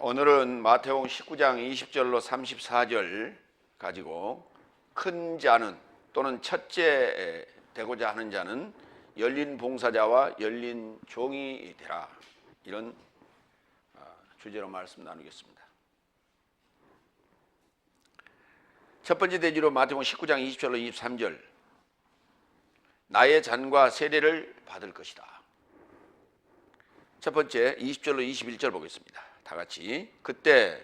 오늘은 마태복음 19장 20절로 34절 가지고 큰 자는 또는 첫째 되고자 하는 자는 열린 봉사자와 열린 종이 되라, 이런 주제로 말씀 나누겠습니다. 첫 번째 대지로 마태복음 19장 20절로 23절, 나의 잔과 세례를 받을 것이다. 첫 번째 20절로 21절 보겠습니다. 다 같이. 그때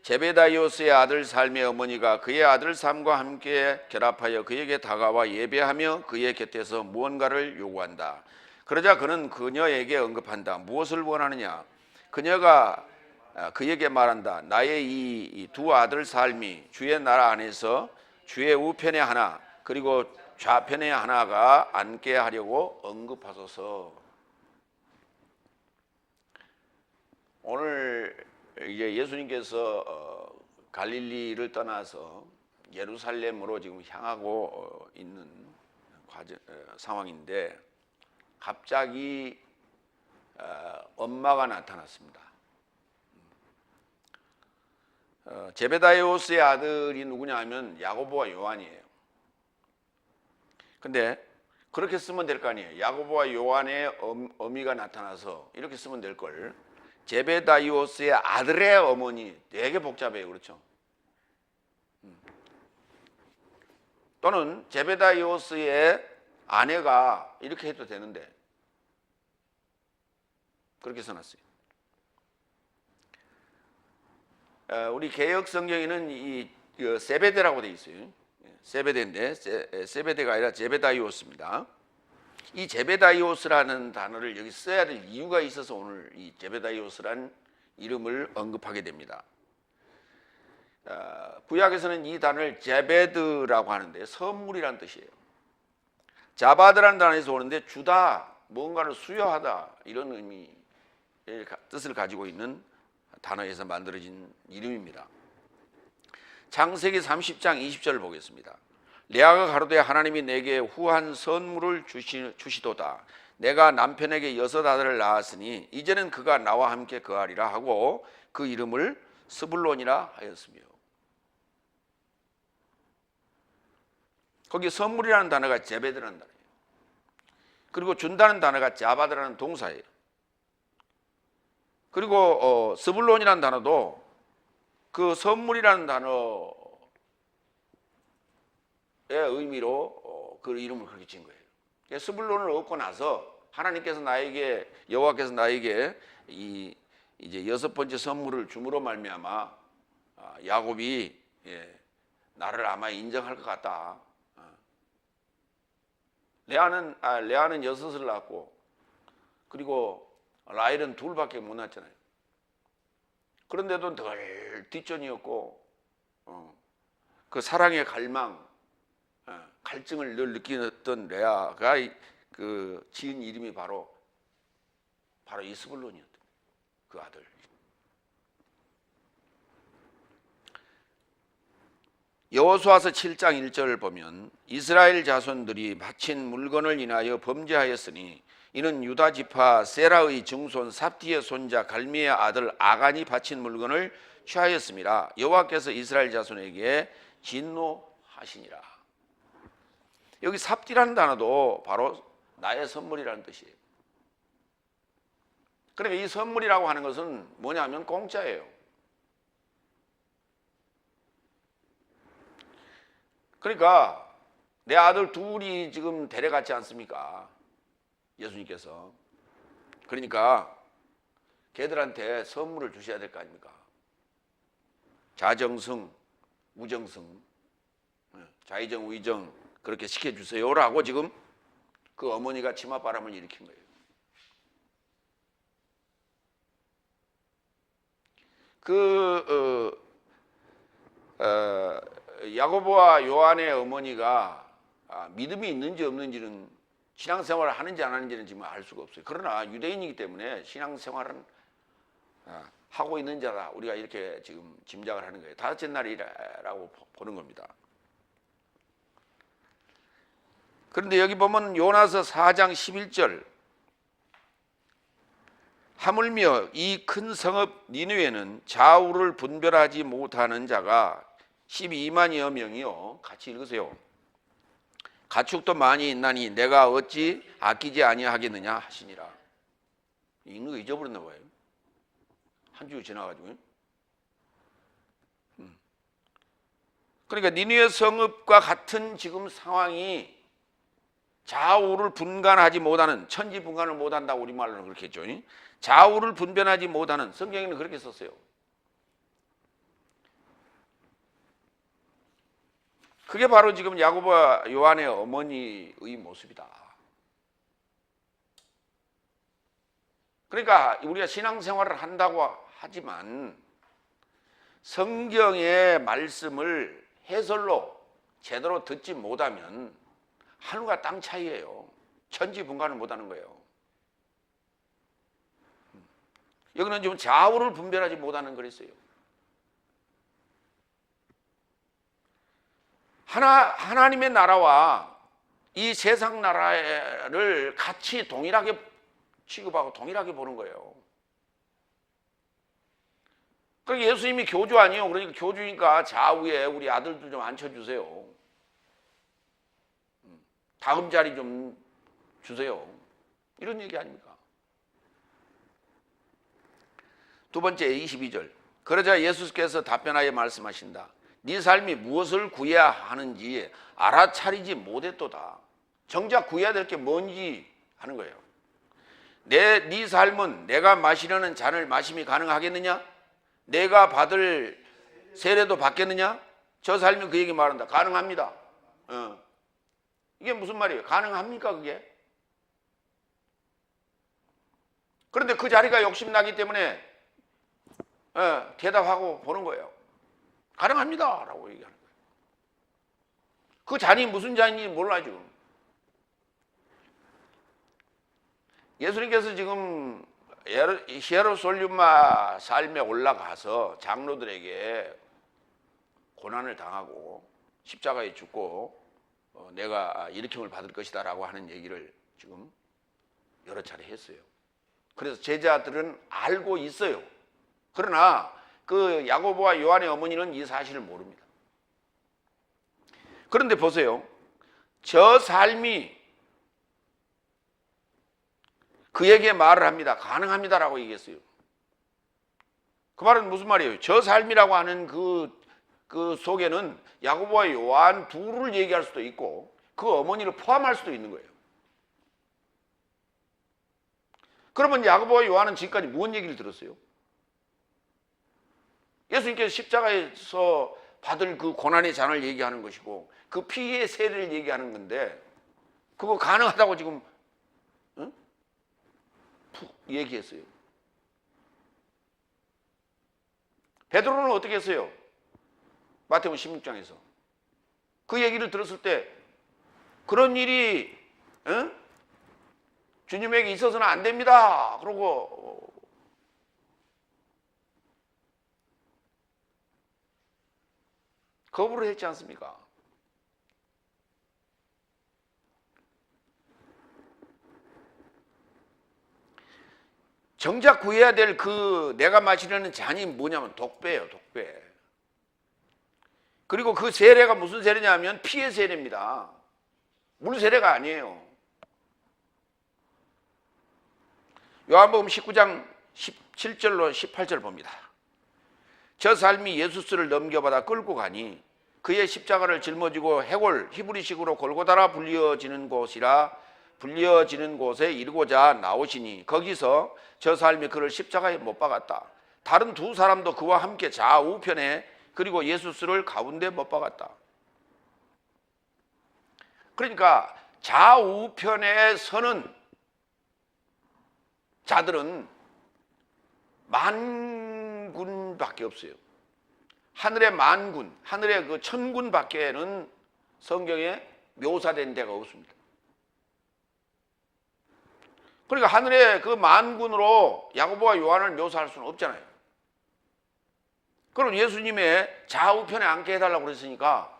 제베다이오스의 아들 삶의 어머니가 그의 아들 삶과 함께 결합하여 그에게 다가와 예배하며 그의 곁에서 무언가를 요구한다. 그러자 그는 그녀에게 언급한다. 무엇을 원하느냐? 그녀가 그에게 말한다. 나의 이 두 아들 삶이 주의 나라 안에서 주의 우편에 하나 그리고 좌편에 하나가 앉게 하려고 언급하소서. 오늘 이제 예수님께서 갈릴리를 떠나서 예루살렘으로 지금 향하고 있는 상황인데 갑자기 엄마가 나타났습니다. 제베다이오스의 아들이 누구냐 하면 야고보와 요한이에요. 근데 그렇게 쓰면 될 거 아니에요. 야고보와 요한의 어미가 나타나서 이렇게 쓰면 될 걸. 제베다이오스의 아들의 어머니, 되게 복잡해요. 그렇죠? 또는 제베다이오스의 아내가 이렇게 해도 되는데 그렇게 써놨어요. 우리 개역 성경에는 이 세베대라고 돼 있어요. 세베대인데 세베대가 아니라 제베다이오스입니다. 이 제베다이오스라는 단어를 여기 써야 될 이유가 있어서 오늘 이 제베다이오스라는 이름을 언급하게 됩니다. 구약에서는 이 단어를 제베드라고 하는데 선물이라는 뜻이에요. 자바드라는 단어에서 오는데 주다, 뭔가를 수여하다, 이런 의미의 뜻을 가지고 있는 단어에서 만들어진 이름입니다. 창세기 30장 20절을 보겠습니다. 레아가 가로되 하나님이 내게 후한 선물을 주시도다. 내가 남편에게 6 아들을 낳았으니 이제는 그가 나와 함께 거하리라 하고 그 이름을 스불론이라 하였으며. 거기 선물이라는 단어가 제베드라는 단어예요. 그리고 준다는 단어가 자바드라는 동사예요. 그리고 스불론이라는 단어도 그 선물이라는 단어의 의미로 그 이름을 그렇게 지은 거예요. 스불론을 얻고 나서 하나님께서 나에게, 여호와께서 나에게 이제 6번째 선물을 줌으로 말미암아 야곱이 나를 아마 인정할 것 같다. 레아는 6을 낳았고 그리고 라헬은 2밖에 못 낳았잖아요. 그런데도 늘 뒷전이었고 그 사랑의 갈망, 갈증을 늘 느끼던 레아가 그 지은 이름이 바로 이 스불론이었던 그 아들. 여호수아서 7장 1절을 보면 이스라엘 자손들이 바친 물건을 인하여 범죄하였으니 이는 유다 지파 세라의 증손 삽디의 손자 갈미의 아들 아간이 바친 물건을 취하였습니다. 여호와께서 이스라엘 자손에게 진노하시니라. 여기 삽디라는 단어도 바로 나의 선물이라는 뜻이에요. 그러니까 이 선물이라고 하는 것은 뭐냐면 공짜예요. 그러니까 내 아들 2이 지금 데려갔지 않습니까? 예수님께서. 그러니까 걔들한테 선물을 주셔야 될 거 아닙니까? 자정승, 우정승, 좌의정, 우의정 그렇게 시켜주세요라고 지금 그 어머니가 치맛바람을 일으킨 거예요. 야고보와 요한의 어머니가 믿음이 있는지 없는지는, 신앙생활을 하는지 안 하는지는 지금 알 수가 없어요. 그러나 유대인이기 때문에 신앙생활은 하고 있는 자다, 우리가 이렇게 지금 짐작을 하는 거예요. 다섯째 날이라고 보는 겁니다. 그런데 여기 보면 요나서 4장 11절, 하물며 이 큰 성읍 니느웨는 좌우를 분별하지 못하는 자가 12만여 명이요. 같이 읽으세요. 가축도 많이 있나니 내가 어찌 아끼지 아니하겠느냐 하시니라. 읽는 거 잊어버렸나 봐요. 한 주 지나가지고. 그러니까 니느웨 성읍과 같은 지금 상황이 좌우를 분간하지 못하는, 천지분간을 못한다고 우리말로는 그렇게 했죠. 좌우를 분별하지 못하는, 성경에는 그렇게 썼어요. 그게 바로 지금 야고보와 요한의 어머니의 모습이다. 그러니까 우리가 신앙생활을 한다고 하지만 성경의 말씀을 해설로 제대로 듣지 못하면 하늘과 땅 차이예요. 천지분간을 못하는 거예요. 여기는 지금 좌우를 분별하지 못하는 그랬어요. 하나님의 나라와 이 세상 나라를 같이 동일하게 취급하고 동일하게 보는 거예요. 그러니까 예수님이 교주 아니에요. 그러니까 교주니까 좌우에 우리 아들들 좀 앉혀주세요. 다음 자리 좀 주세요. 이런 얘기 아닙니까? 두 번째 22절. 그러자 예수께서 답변하여 말씀하신다. 네 삶이 무엇을 구해야 하는지 알아차리지 못했도다. 정작 구해야 될 게 뭔지 하는 거예요. 네 삶은 내가 마시려는 잔을 마심이 가능하겠느냐? 내가 받을 세례도 받겠느냐? 저 삶이 그 얘기 말한다. 가능합니다. 이게 무슨 말이에요? 가능합니까 그게? 그런데 그 자리가 욕심나기 때문에 대답하고 보는 거예요. 가능합니다 라고 얘기하는 거예요. 그 잔이 무슨 잔인지 몰라 지금. 예수님께서 지금 히에로솔리마 삶에 올라가서 장로들에게 고난을 당하고 십자가에 죽고 내가 일으킴을 받을 것이다 라고 하는 얘기를 지금 여러 차례 했어요. 그래서 제자들은 알고 있어요. 그러나 그 야고보와 요한의 어머니는 이 사실을 모릅니다. 그런데 보세요. 저 삶이 그에게 말을 합니다. 가능합니다라고 얘기했어요. 그 말은 무슨 말이에요? 저 삶이라고 하는 그 속에는 야고보와 요한 둘을 얘기할 수도 있고 그 어머니를 포함할 수도 있는 거예요. 그러면 야고보와 요한은 지금까지 무슨 얘기를 들었어요? 예수님께서 십자가에서 받을 그 고난의 잔을 얘기하는 것이고 그 피의 세례를 얘기하는 건데 그거 가능하다고 지금 푹 얘기했어요. 베드로는 어떻게 했어요? 마태복음 16장에서 그 얘기를 들었을 때 그런 일이 주님에게 있어서는 안 됩니다. 그러고 거부를 했지 않습니까? 정작 구해야 될 그 내가 마시려는 잔이 뭐냐면 독배예요, 독배. 그리고 그 세례가 무슨 세례냐면 피의 세례입니다. 물 세례가 아니에요. 요한복음 19장 17절로 18절 봅니다. 저 삶이 예수스를 넘겨받아 끌고 가니 그의 십자가를 짊어지고 해골 히브리식으로 골고다라 불리어지는 곳에 이르고자 나오시니 거기서 저 삶이 그를 십자가에 못 박았다. 다른 두 사람도 그와 함께 좌우편에 그리고 예수스를 가운데 못 박았다. 그러니까 좌우편에 서는 자들은 만군밖에 없어요. 하늘의 만군, 하늘의 그 천군밖에는 성경에 묘사된 데가 없습니다. 그러니까 하늘의 그 만군으로 야고보와 요한을 묘사할 수는 없잖아요. 그럼 예수님의 좌우편에 앉게 해달라고 그랬으니까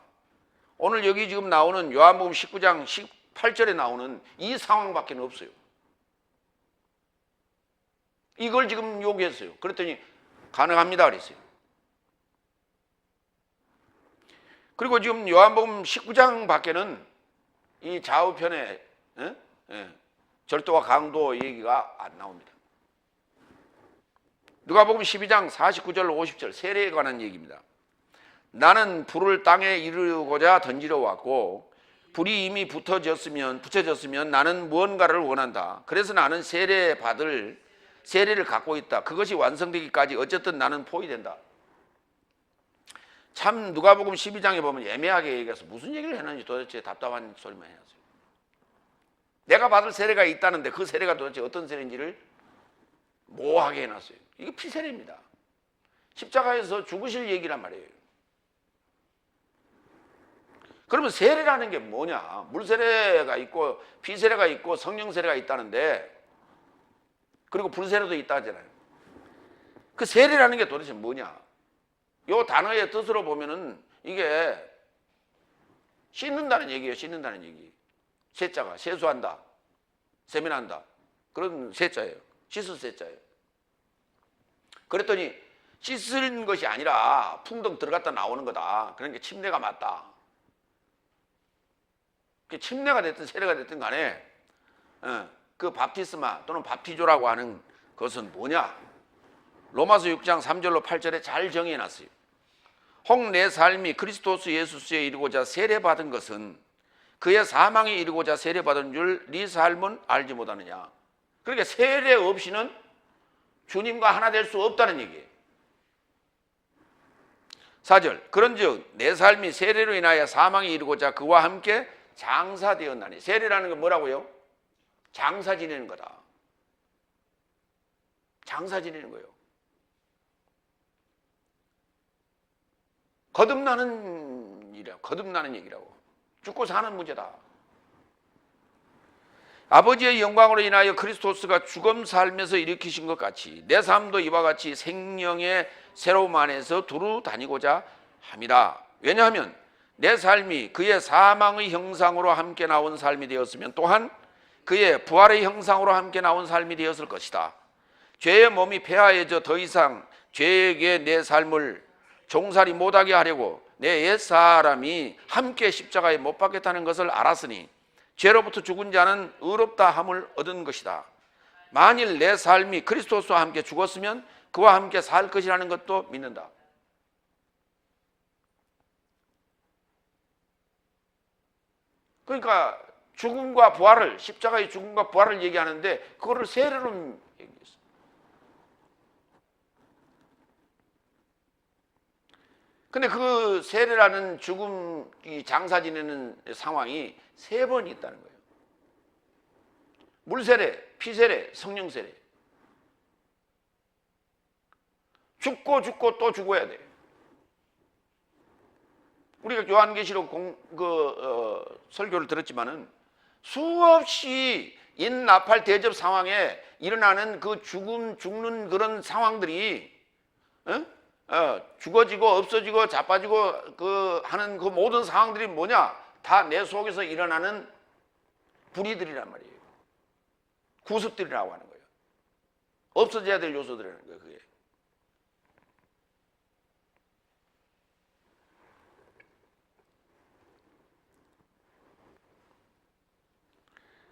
오늘 여기 지금 나오는 요한복음 19장 18절에 나오는 이 상황밖에 없어요. 이걸 지금 요구했어요. 그랬더니 가능합니다 그랬어요. 그리고 지금 요한복음 19장 밖에는 이 좌우편에 절도와 강도 얘기가 안 나옵니다. 누가복음 12장 49절 50절 세례에 관한 얘기입니다. 나는 불을 땅에 이르고자 던지러 왔고 불이 이미 붙여졌으면 나는 무언가를 원한다. 그래서 나는 세례를 갖고 있다. 그것이 완성되기까지 어쨌든 나는 포위된다. 참 누가복음 12장에 보면 애매하게 얘기해서 무슨 얘기를 했는지 도대체 답답한 소리만 해놨어요. 내가 받을 세례가 있다는데 그 세례가 도대체 어떤 세례인지를 모호하게 해놨어요. 이게 피세례입니다. 십자가에서 죽으실 얘기란 말이에요. 그러면 세례라는 게 뭐냐? 물세례가 있고 피세례가 있고 성령세례가 있다는데, 그리고 불세례도 있다 하잖아요. 그 세례라는 게 도대체 뭐냐? 요 단어의 뜻으로 보면은 이게 씻는다는 얘기예요. 씻는다는 얘기. 세자가 세수한다, 세면한다, 그런 세자예요. 씻을 세자예요. 그랬더니 씻는 것이 아니라 풍덩 들어갔다 나오는 거다. 그러니까 침례가 맞다. 침례가 됐든 세례가 됐든 간에 그 밥티스마 또는 밥티조라고 하는 것은 뭐냐? 로마서 6장 3절로 8절에 잘 정의해놨어요. 혹 내 삶이 그리스도스 예수스에 이르고자 세례받은 것은 그의 사망에 이르고자 세례받은 줄 네 삶은 알지 못하느냐. 그러니까 세례 없이는 주님과 하나 될 수 없다는 얘기예요. 4절 그런즉 내 삶이 세례로 인하여 사망에 이르고자 그와 함께 장사되었나니. 세례라는 건 뭐라고요? 장사 지내는 거다. 장사 지내는 거예요. 거듭나는 일이라고. 거듭나는 얘기라고. 죽고 사는 문제다. 아버지의 영광으로 인하여 그리스도스가 죽음 삶에서 일으키신 것 같이 내 삶도 이와 같이 생명의 새로움 안에서 두루 다니고자 합니다. 왜냐하면 내 삶이 그의 사망의 형상으로 함께 나온 삶이 되었으면 또한 그의 부활의 형상으로 함께 나온 삶이 되었을 것이다. 죄의 몸이 폐하여져 더 이상 죄에게 내 삶을 종살이 못하게 하려고 내 옛사람이 함께 십자가에 못 박혔다는 것을 알았으니 죄로부터 죽은 자는 의롭다 함을 얻은 것이다. 만일 내 삶이 그리스도와 함께 죽었으면 그와 함께 살 것이라는 것도 믿는다. 그러니까 죽음과 부활을, 십자가의 죽음과 부활을 얘기하는데 그거를 세례로 얘기했어요. 근데 그 세례라는 죽음이 장사 지내는 상황이 3번 있다는 거예요. 물세례, 피세례, 성령세례. 죽고 또 죽어야 돼요. 우리가 요한계시록 설교를 들었지만은 수없이 인나팔 대접 상황에 일어나는 그 죽는 그런 상황들이 죽어지고 없어지고 자빠지고 하는 그 모든 상황들이 뭐냐? 다 내 속에서 일어나는 불의들이란 말이에요. 구습들이라고 하는 거예요. 없어져야 될 요소들이라는 거예요. 그게.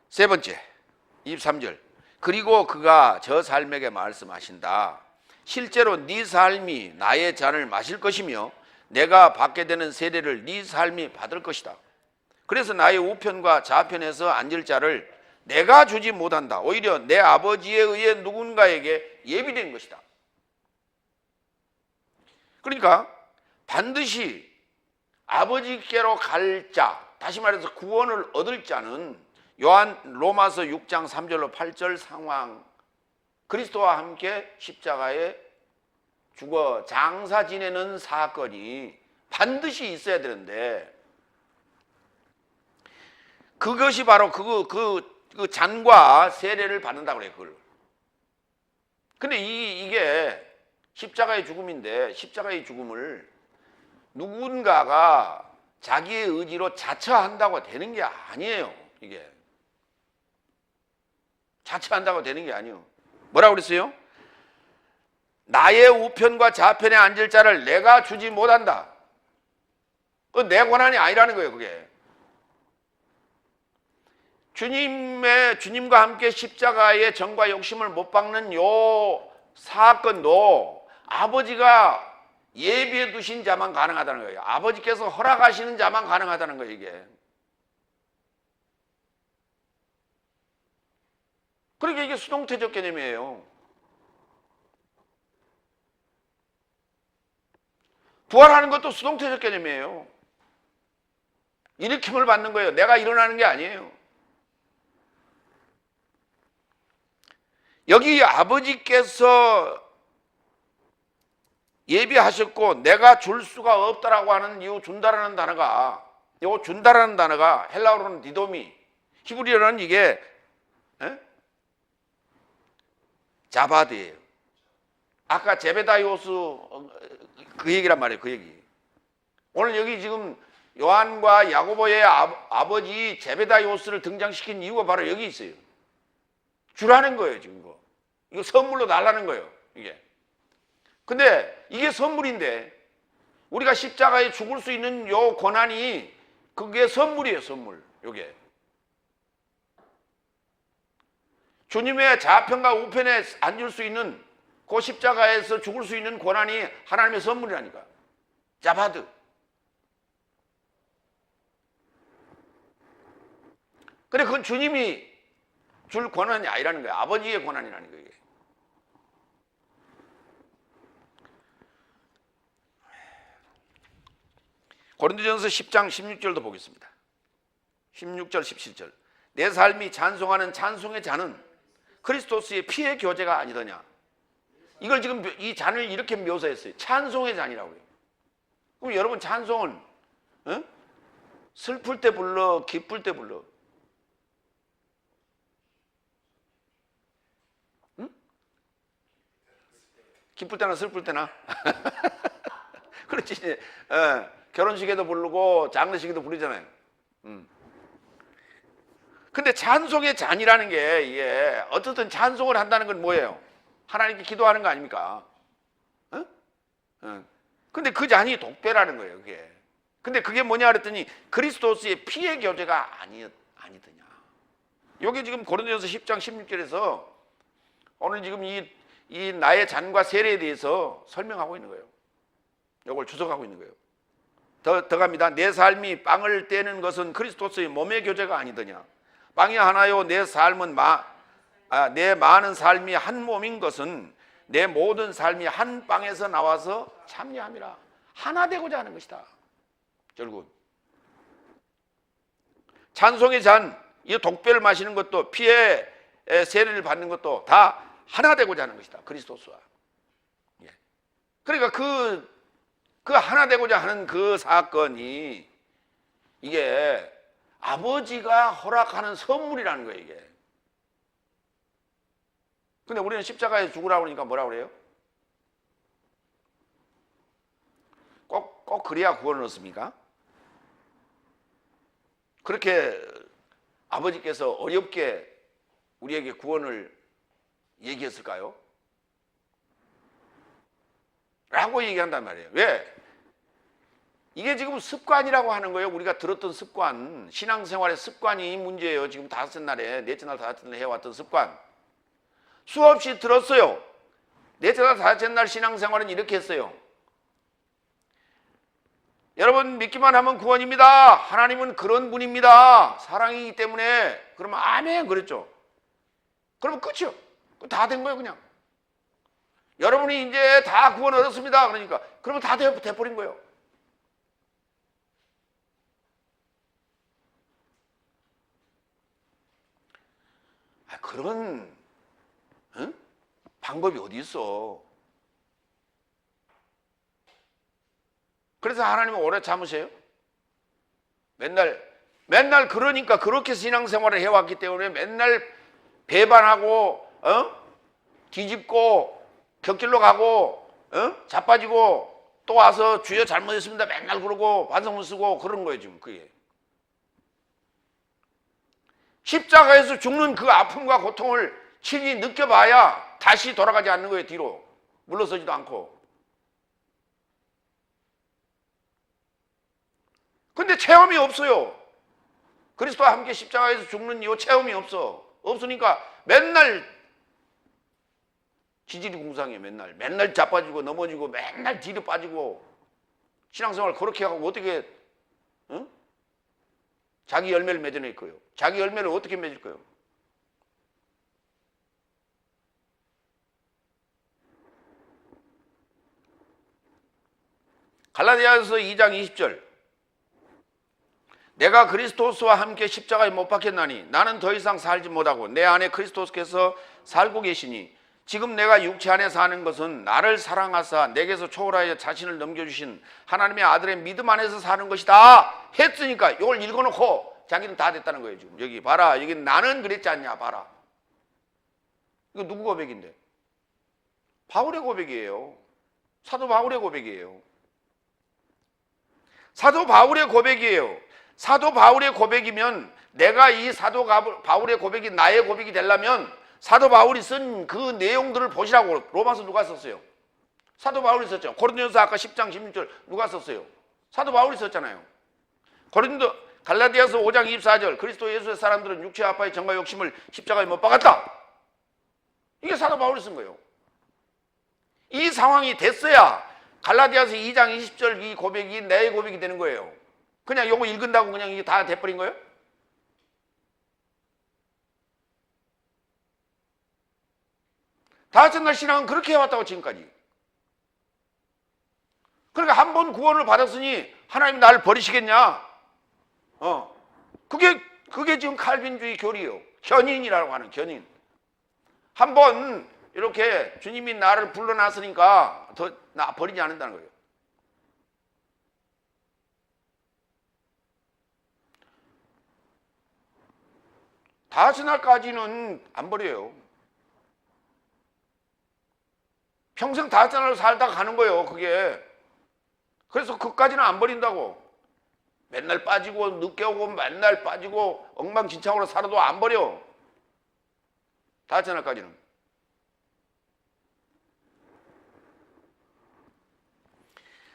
세 번째, 23절. 그리고 그가 저 삶에게 말씀하신다. 실제로 네 삶이 나의 잔을 마실 것이며 내가 받게 되는 세례를 네 삶이 받을 것이다. 그래서 나의 우편과 좌편에서 앉을 자를 내가 주지 못한다. 오히려 내 아버지에 의해 누군가에게 예비된 것이다. 그러니까 반드시 아버지께로 갈 자, 다시 말해서 구원을 얻을 자는 로마서 6장 3절로 8절 상황, 그리스도와 함께 십자가에 죽어 장사 지내는 사건이 반드시 있어야 되는데, 그것이 바로 그 잔과 세례를 받는다고 그래요. 그걸. 근데 이게 십자가의 죽음인데, 십자가의 죽음을 누군가가 자기의 의지로 자처한다고 되는 게 아니에요. 이게 자처한다고 되는 게 아니에요. 뭐라고 그랬어요? 나의 우편과 좌편에 앉을 자를 내가 주지 못한다. 그 내 권한이 아니라는 거예요, 그게. 주님과 함께 십자가의 정과 욕심을 못 박는 요 사건도 아버지가 예비해 두신 자만 가능하다는 거예요. 아버지께서 허락하시는 자만 가능하다는 거예요, 이게. 그러니까 이게 수동태적 개념이에요. 부활하는 것도 수동태적 개념이에요. 일으킴을 받는 거예요. 내가 일어나는 게 아니에요. 여기 아버지께서 예비하셨고 내가 줄 수가 없다라고 하는 이 준다라는 단어가, 이 준다라는 단어가 헬라어로는 디도미, 히브리어로는 이게 자바드예요. 아까 제베다이오스 그 얘기란 말이에요. 그 얘기. 오늘 여기 지금 요한과 야고보의 아버지 제베다이오스를 등장시킨 이유가 바로 여기 있어요. 주라는 거예요, 지금 이거. 이거 선물로 달라는 거예요, 이게. 근데 이게 선물인데 우리가 십자가에 죽을 수 있는 요 권한이 그게 선물이에요, 선물. 요게. 주님의 좌편과 우편에 앉을 수 있는 그 십자가에서 죽을 수 있는 권한이 하나님의 선물이라니까. 자바드. 근데 그건 주님이 줄 권한이 아니라는 거예요. 아버지의 권한이라는 거예요. 고린도전서 10장 16절도 보겠습니다. 16절 17절. 내 삶이 찬송하는 찬송의 잔은 크리스토스의 피의 교제가 아니더냐. 이걸 지금 이 잔을 이렇게 묘사했어요. 찬송의 잔이라고 해요. 그럼 여러분 찬송은 슬플 때 불러, 기쁠 때 불러. 기쁠 때나 슬플 때나. 그렇지. 결혼식에도 부르고 장례식에도 부르잖아요. 근데 찬송의 잔이라는 게 이게 어쨌든 찬송을 한다는 건 뭐예요? 하나님께 기도하는 거 아닙니까? 근데 그 잔이 독배라는 거예요, 그게. 근데 그게 뭐냐 그랬더니 그리스도스의 피의 교제가 아니더냐. 이게 지금 고린도전서 10장 16절에서 오늘 지금 이 나의 잔과 세례에 대해서 설명하고 있는 거예요. 이걸 주석하고 있는 거예요. 더 갑니다. 내 삶이 빵을 떼는 것은 그리스도스의 몸의 교제가 아니더냐. 빵이 하나요 내 삶은 내 많은 삶이 한 몸인 것은 내 모든 삶이 한 빵에서 나와서 참여함이라. 하나 되고자 하는 것이다. 결국 찬송의 잔, 이 독배를 마시는 것도 피의 세례를 받는 것도 다 하나 되고자 하는 것이다. 그리스도스와. 그러니까 그 하나 되고자 하는 그 사건이 이게 아버지가 허락하는 선물이라는 거예요, 이게. 근데 우리는 십자가에 죽으라고 그러니까 뭐라고 그래요? 꼭 그래야 구원을 얻습니까? 그렇게 아버지께서 어렵게 우리에게 구원을 얘기했을까요? 라고 얘기한단 말이에요. 왜? 이게 지금 습관이라고 하는 거예요. 우리가 들었던 습관, 신앙생활의 습관이 문제예요. 지금 다섯째 날에, 넷째 날, 다섯째 날 해왔던 습관. 수없이 들었어요. 넷째 날, 다섯째 날 신앙생활은 이렇게 했어요. 여러분 믿기만 하면 구원입니다. 하나님은 그런 분입니다. 사랑이기 때문에. 그러면 아멘 그랬죠. 그러면 끝이요. 다 된 거예요, 그냥. 여러분이 이제 다 구원 얻었습니다. 그러니까 그러면 다 돼버린 거예요. 그런 방법이 어디 있어? 그래서 하나님은 오래 참으세요. 맨날 그러니까 그렇게 신앙생활을 해왔기 때문에 맨날 배반하고 뒤집고 곁길로 가고 자빠지고 또 와서 주여 잘못했습니다 맨날 그러고 반성문 쓰고 그런 거예요. 지금 그게 십자가에서 죽는 그 아픔과 고통을 친히 느껴봐야 다시 돌아가지 않는 거예요. 뒤로 물러서지도 않고. 근데 체험이 없어요. 그리스도와 함께 십자가에서 죽는 이 체험이 없으니까 맨날 지지리궁상이에요. 맨날 자빠지고 넘어지고 맨날 뒤로 빠지고 신앙생활 그렇게 하고 어떻게 자기 열매를 맺어낼 거예요? 자기 열매를 어떻게 맺을 거예요? 갈라디아서 2장 20절 내가 그리스도스와 함께 십자가에 못 박혔나니 나는 더 이상 살지 못하고 내 안에 그리스도께서 살고 계시니 지금 내가 육체 안에 사는 것은 나를 사랑하사 내게서 초월하여 자신을 넘겨주신 하나님의 아들의 믿음 안에서 사는 것이다 했으니까 이걸 읽어놓고 자기는 다 됐다는 거예요. 지금 여기 봐라, 여기 나는 그랬지 않냐 봐라. 이거 누구 고백인데? 바울의 고백이에요. 사도 바울의 고백이에요. 사도 바울의 고백이에요. 사도 바울의 고백이면 내가 이 사도 바울의 고백이 나의 고백이 되려면 사도 바울이 쓴 그 내용들을 보시라고. 로마서 누가 썼어요? 사도 바울이 썼죠. 고린도전서 아까 10장 16절 누가 썼어요? 사도 바울이 썼잖아요. 갈라디아서 5장 24절 그리스도 예수의 사람들은 육체 아파의 정과 욕심을 십자가에 못 박았다. 이게 사도 바울이 쓴 거예요. 이 상황이 됐어야 갈라디아서 2장 20절 이 고백이 내 고백이 되는 거예요. 그냥 요거 읽은다고 그냥 이게 다 돼버린 거예요? 다섯 날 신앙은 그렇게 해왔다고 지금까지. 그러니까 한 번 구원을 받았으니 하나님이 나를 버리시겠냐? 그게 지금 칼빈주의 교리예요. 견인이라고 하는 견인. 한 번 이렇게 주님이 나를 불러놨으니까 더 나 버리지 않는다는 거예요. 다섯 날까지는 안 버려요. 평생 다섯 날로 살다가 가는 거예요, 그게. 그래서 그까지는 안 버린다고. 맨날 빠지고 늦게 오고 맨날 빠지고 엉망진창으로 살아도 안 버려. 다섯 날까지는.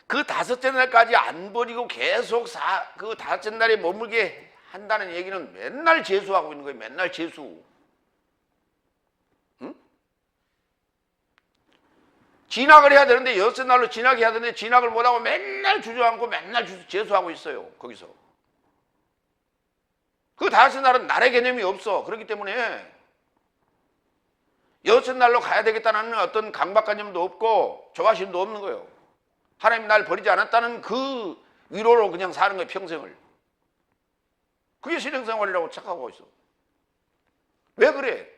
그 다섯째 날까지 안 버리고 계속 그 다섯째 날에 머물게 한다는 얘기는 맨날 재수하고 있는 거예요. 맨날 재수. 응? 진학을 해야 되는데 여섯 날로 진학해야 되는데 진학을 못하고 맨날 주저앉고 맨날 재수하고 있어요. 거기서. 그 다섯째 날은 날의 개념이 없어. 그렇기 때문에 여섯 날로 가야 되겠다는 어떤 강박관념도 없고 조바심도 없는 거예요. 하나님이 날 버리지 않았다는 그 위로로 그냥 사는 거예요. 평생을. 그게 신앙생활이라고 착각하고 있어. 왜 그래?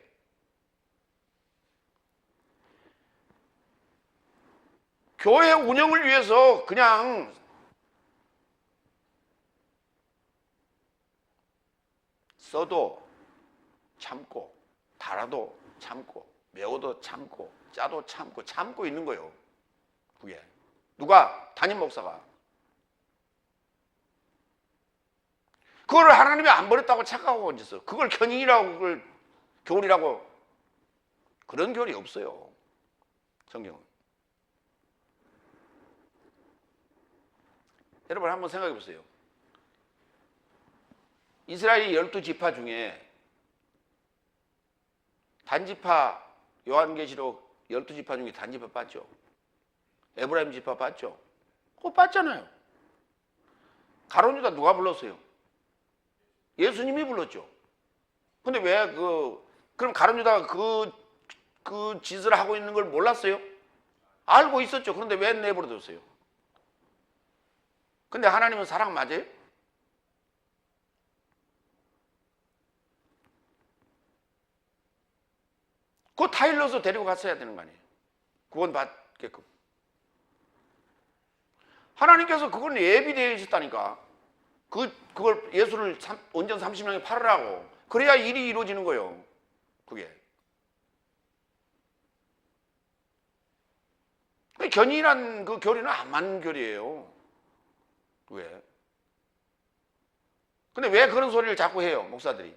교회 운영을 위해서 그냥 써도 참고 달아도 참고 매워도 참고 짜도 참고 있는 거예요. 그게 누가? 담임 목사가. 그걸 하나님이 안 버렸다고 착각하고 있어. 그걸 견인이라고 그걸 교훈이라고. 그런 교훈이 없어요. 성경은. 여러분 한번 생각해 보세요. 이스라엘 12지파 중에 단지파 요한계시록 12지파 중에 단지파 빠죠. 에브라임 지파 빠죠. 그거 빠잖아요. 가룟유다 누가 불렀어요? 예수님이 불렀죠. 근데 왜 그럼 가룟유다가 그 짓을 하고 있는 걸 몰랐어요? 알고 있었죠. 그런데 왜 내버려뒀어요? 근데 하나님은 사랑 맞아요? 그거 타일러서 데리고 갔어야 되는 거 아니에요? 구원 받게끔. 하나님께서 그건 예비되어 있었다니까. 그걸 예수를 온전 30년에 팔으라고. 그래야 일이 이루어지는 거예요. 그게. 견인한 그 교리는 안 맞는 교리예요. 왜? 근데 왜 그런 소리를 자꾸 해요, 목사들이?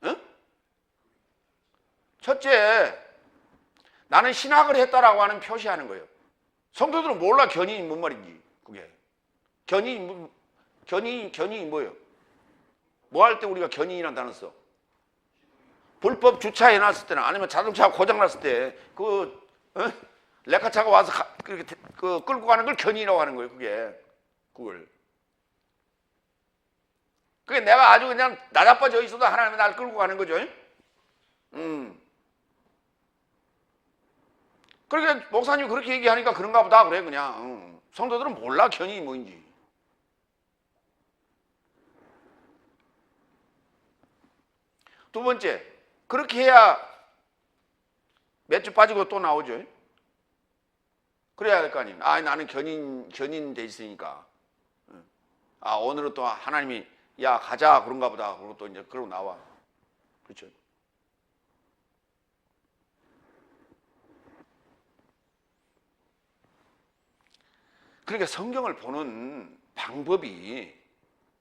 응? 첫째, 나는 신학을 했다라고 하는 표시하는 거예요. 성도들은 몰라 견인이 뭔 말인지. 그게 견인이 뭐예요? 뭐 할 때 우리가 견인이라는 단어 써? 불법 주차해 놨을 때나 아니면 자동차가 고장 났을 때 레카차가 와서 그렇게 끌고 가는 걸 견인이라고 하는 거예요. 그게 내가 아주 그냥 나자빠져 있어도 하나님이 날 끌고 가는 거죠. 그러니까 목사님이 그렇게 얘기하니까 그런가 보다 그래 그냥. 성도들은 몰라 견인이 뭐인지. 두 번째, 그렇게 해야 몇 주 빠지고 또 나오죠. 그래야 될 거 아니에요. 나는 견인돼 있으니까. 오늘은 또 하나님이 야 가자 그런가 보다. 그러고 또 이제 그러고 나와. 그렇죠. 그러니까 성경을 보는 방법이,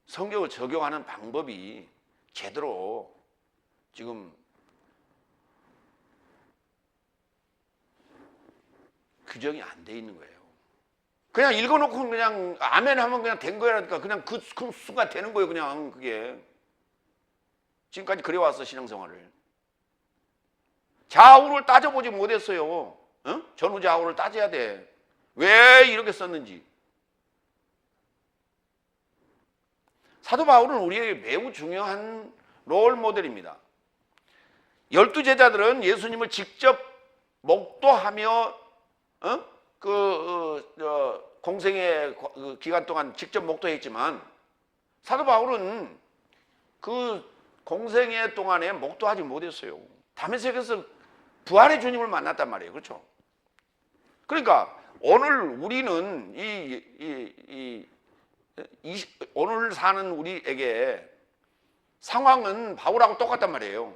성경을 적용하는 방법이 제대로 지금 규정이 안 돼 있는 거예요. 그냥 읽어놓고 그냥 아멘 하면 그냥 된 거라니까. 그냥 그 순간 되는 거예요. 그냥 그게. 지금까지 그래왔어 신앙생활을. 좌우를 따져보지 못했어요. 전후 좌우를 따져야 돼. 왜 이렇게 썼는지. 사도 바울은 우리에게 매우 중요한 롤 모델입니다. 12제자들은 예수님을 직접 목도하며 공생의 기간 동안 직접 목도했지만 사도 바울은 그 공생의 동안에 목도하지 못했어요. 다메섹에서 부활의 주님을 만났단 말이에요. 그렇죠? 그러니까 오늘 우리는 오늘 사는 우리에게 상황은 바울하고 똑같단 말이에요.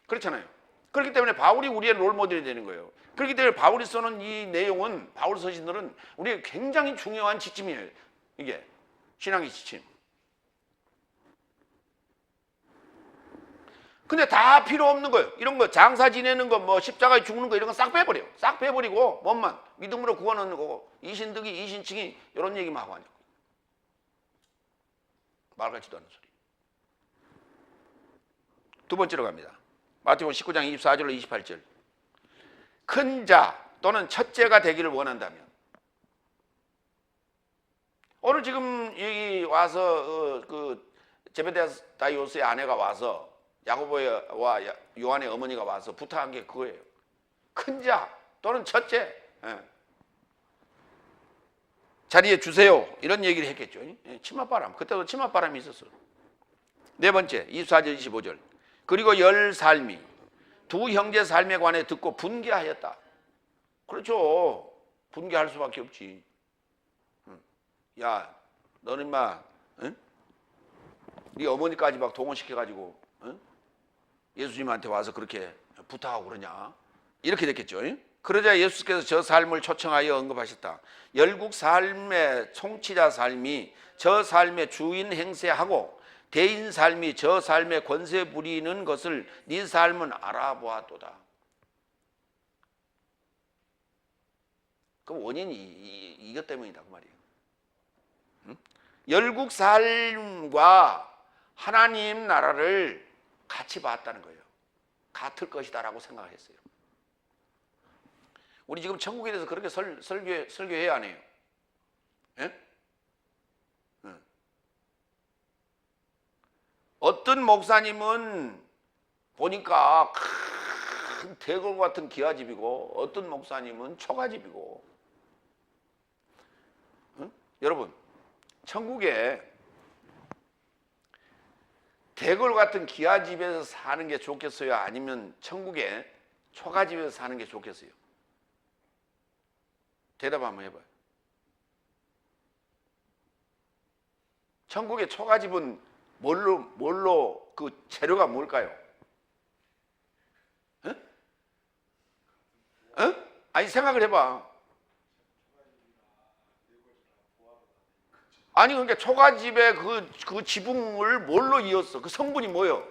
그렇잖아요. 그렇기 때문에 바울이 우리의 롤모델이 되는 거예요. 그렇기 때문에 바울이 쓰는 이 내용은, 바울 서신들은 우리의 굉장히 중요한 지침이에요. 이게 신앙의 지침. 근데 다 필요 없는 거예요. 이런 거 장사 지내는 거, 뭐 십자가에 죽는 거 이런 거 싹 빼버려요. 싹 빼버리고 뭐만 믿음으로 구원하는 거고 이신득이 이신칭이 이런 얘기만 하고 하냐고. 말 같지도 않은 소리. 두 번째로 갑니다. 마태복음 19장 24절로 28절. 큰 자 또는 첫째가 되기를 원한다면, 오늘 지금 여기 와서 제베다이오스의 아내가 와서 야고보와 요한의 어머니가 와서 부탁한 게 그거예요. 큰 자 또는 첫째 자리에 주세요. 이런 얘기를 했겠죠. 치맛바람. 그때도 치맛바람이 있었어. 네 번째 24절 25절. 그리고 열 삶이 두 형제 삶에 관해 듣고 분개하였다. 그렇죠. 분개할 수밖에 없지. 야, 너는 인마 네 어머니까지 막 동원시켜가지고 예수님한테 와서 그렇게 부탁하고 그러냐. 이렇게 됐겠죠. 그러자 예수께서 저 삶을 초청하여 언급하셨다. 열국 삶의 통치자 삶이 저 삶의 주인 행세하고 대인 삶이 저 삶의 권세 부리는 것을 네 삶은 알아보았도다. 그 원인이 이것 때문이다 그 말이에요. 열국 삶과 하나님 나라를 같이 봤다는 거예요. 같을 것이다라고 생각을 했어요. 우리 지금 천국에 대해서 그렇게 설교해야 안 해요? 예? 어떤 목사님은 보니까 큰 대궐 같은 기와집이고 어떤 목사님은 초가집이고. 여러분, 천국에 대궐 같은 기와집에서 사는 게 좋겠어요? 아니면 천국에 초가집에서 사는 게 좋겠어요? 대답 한번 해봐요. 천국의 초가집은 뭘로 그 재료가 뭘까요? 아니 생각을 해봐. 아니 그러니까 초가집의 그 지붕을 뭘로 이었어? 그 성분이 뭐예요?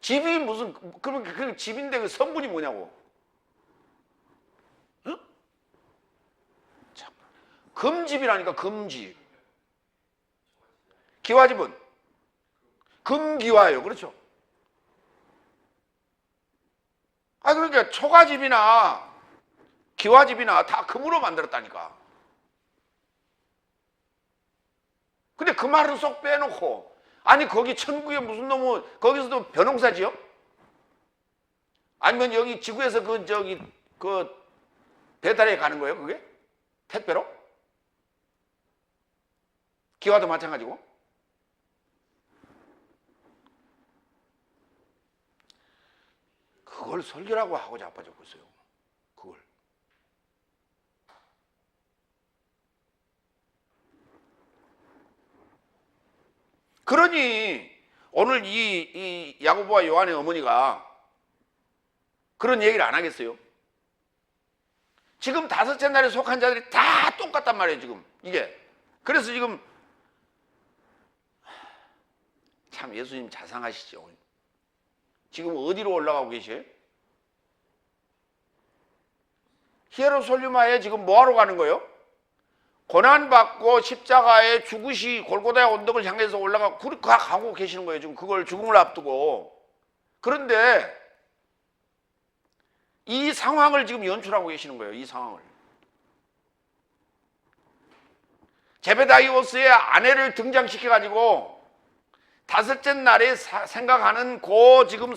집이 무슨 그러면 그 집인데 그 성분이 뭐냐고? 금집이라니까, 금집. 기와집은 금기와예요. 그렇죠? 그러니까 초가집이나 기와집이나 다 금으로 만들었다니까. 근데 그 말은 쏙 빼놓고, 아니 거기 천국에 무슨 놈은 거기서도 벼농사지요? 아니면 여기 지구에서 그 배달에 가는 거예요, 그게? 택배로? 기와도 마찬가지고. 그걸 설교라고 하고 자빠졌고 있어요. 그걸. 그러니 오늘 이 야고보와 요한의 어머니가 그런 얘기를 안 하겠어요? 지금 다섯째 날에 속한 자들이 다 똑같단 말이에요, 지금. 이게. 그래서 지금 참 예수님 자상하시죠. 지금 어디로 올라가고 계셔요? 히에로솔리마에 지금 뭐하러 가는 거예요? 고난받고 십자가에 죽으시 골고다의 언덕을 향해서 가고 계시는 거예요. 지금 그걸 죽음을 앞두고. 그런데 이 상황을 지금 연출하고 계시는 거예요. 이 상황을. 제베다이오스의 아내를 등장시켜가지고 다섯째 날에 생각하는 지금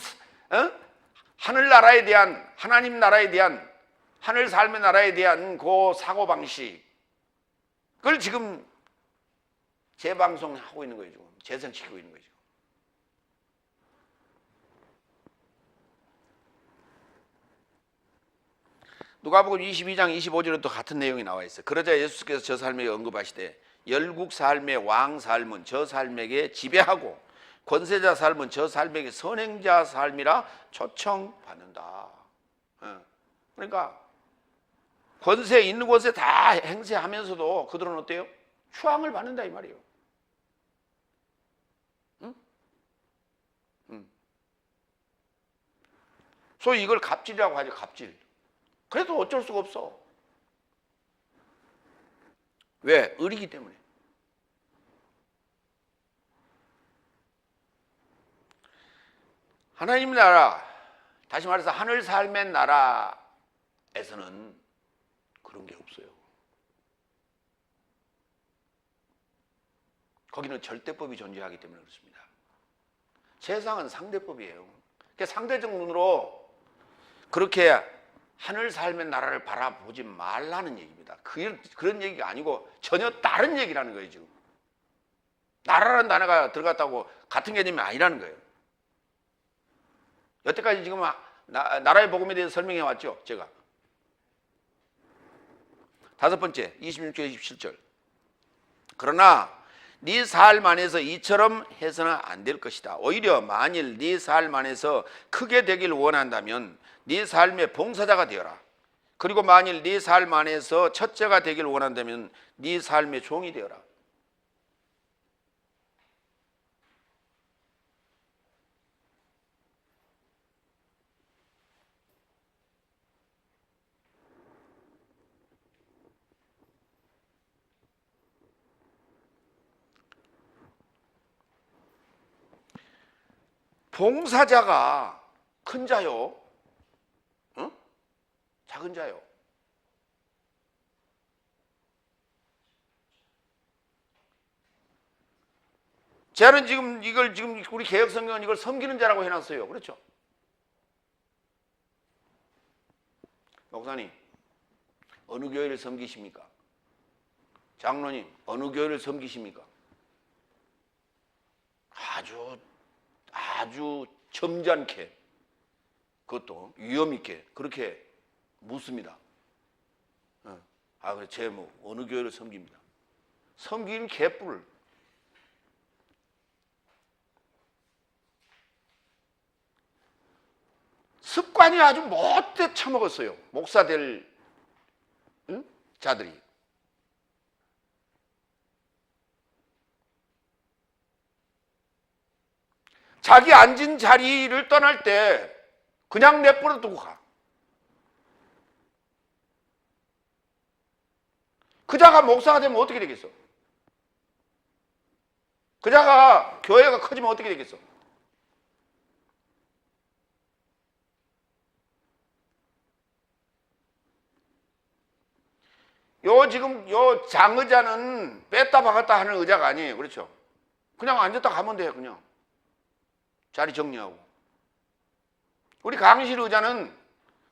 하늘나라에 대한, 하나님 나라에 대한, 하늘 삶의 나라에 대한 사고방식을 지금 재방송하고 있는 거예요. 지금 재생시키고 있는 거예요. 누가복음 22장 25절에 또 같은 내용이 나와 있어요. 그러자 예수께서 저 삶에게 언급하시되 열국 삶의 왕 삶은 저 삶에게 지배하고 권세자 삶은 저 삶에게 선행자 삶이라 초청받는다. 그러니까 권세 있는 곳에 다 행세하면서도 그들은 어때요? 추앙을 받는다 이 말이에요. 소위 이걸 갑질이라고 하죠. 갑질. 그래도 어쩔 수가 없어. 왜? 의리기 때문에. 하나님 나라, 다시 말해서 하늘 삶의 나라에서는 그런 게 없어요. 거기는 절대법이 존재하기 때문에 그렇습니다. 세상은 상대법이에요. 그러니까 상대적 눈으로 그렇게 하늘 삶의 나라를 바라보지 말라는 얘기입니다. 그런 얘기가 아니고 전혀 다른 얘기라는 거예요. 지금 나라라는 단어가 들어갔다고 같은 개념이 아니라는 거예요. 여태까지 지금 나라의 복음에 대해서 설명해 왔죠. 제가 다섯 번째 26절 27절 그러나 네 삶 안에서 이처럼 해서는 안 될 것이다. 오히려 만일 네 삶 안에서 크게 되길 원한다면 네 삶의 봉사자가 되어라. 그리고 만일 네 삶 안에서 첫째가 되길 원한다면 네 삶의 종이 되어라. 봉사자가 큰 자요? 응? 작은 자요? 저는 지금 우리 개혁성경은 이걸 섬기는 자라고 해놨어요. 그렇죠? 목사님, 어느 교회를 섬기십니까? 장로님, 어느 교회를 섬기십니까? 아주 점잖게, 그것도 위험 있게 그렇게 묻습니다. 그래, 제 어느 교회를 섬깁니다. 섬기는 개뿔. 습관이 아주 못돼 처먹었어요. 목사 될 자들이. 자기 앉은 자리를 떠날 때 그냥 내버려 두고 가. 그 자가 목사가 되면 어떻게 되겠어? 그 자가 교회가 커지면 어떻게 되겠어? 지금 장의자는 뺐다 박았다 하는 의자가 아니에요. 그렇죠? 그냥 앉았다 가면 돼요. 그냥 자리 정리하고. 우리 강의실 의자는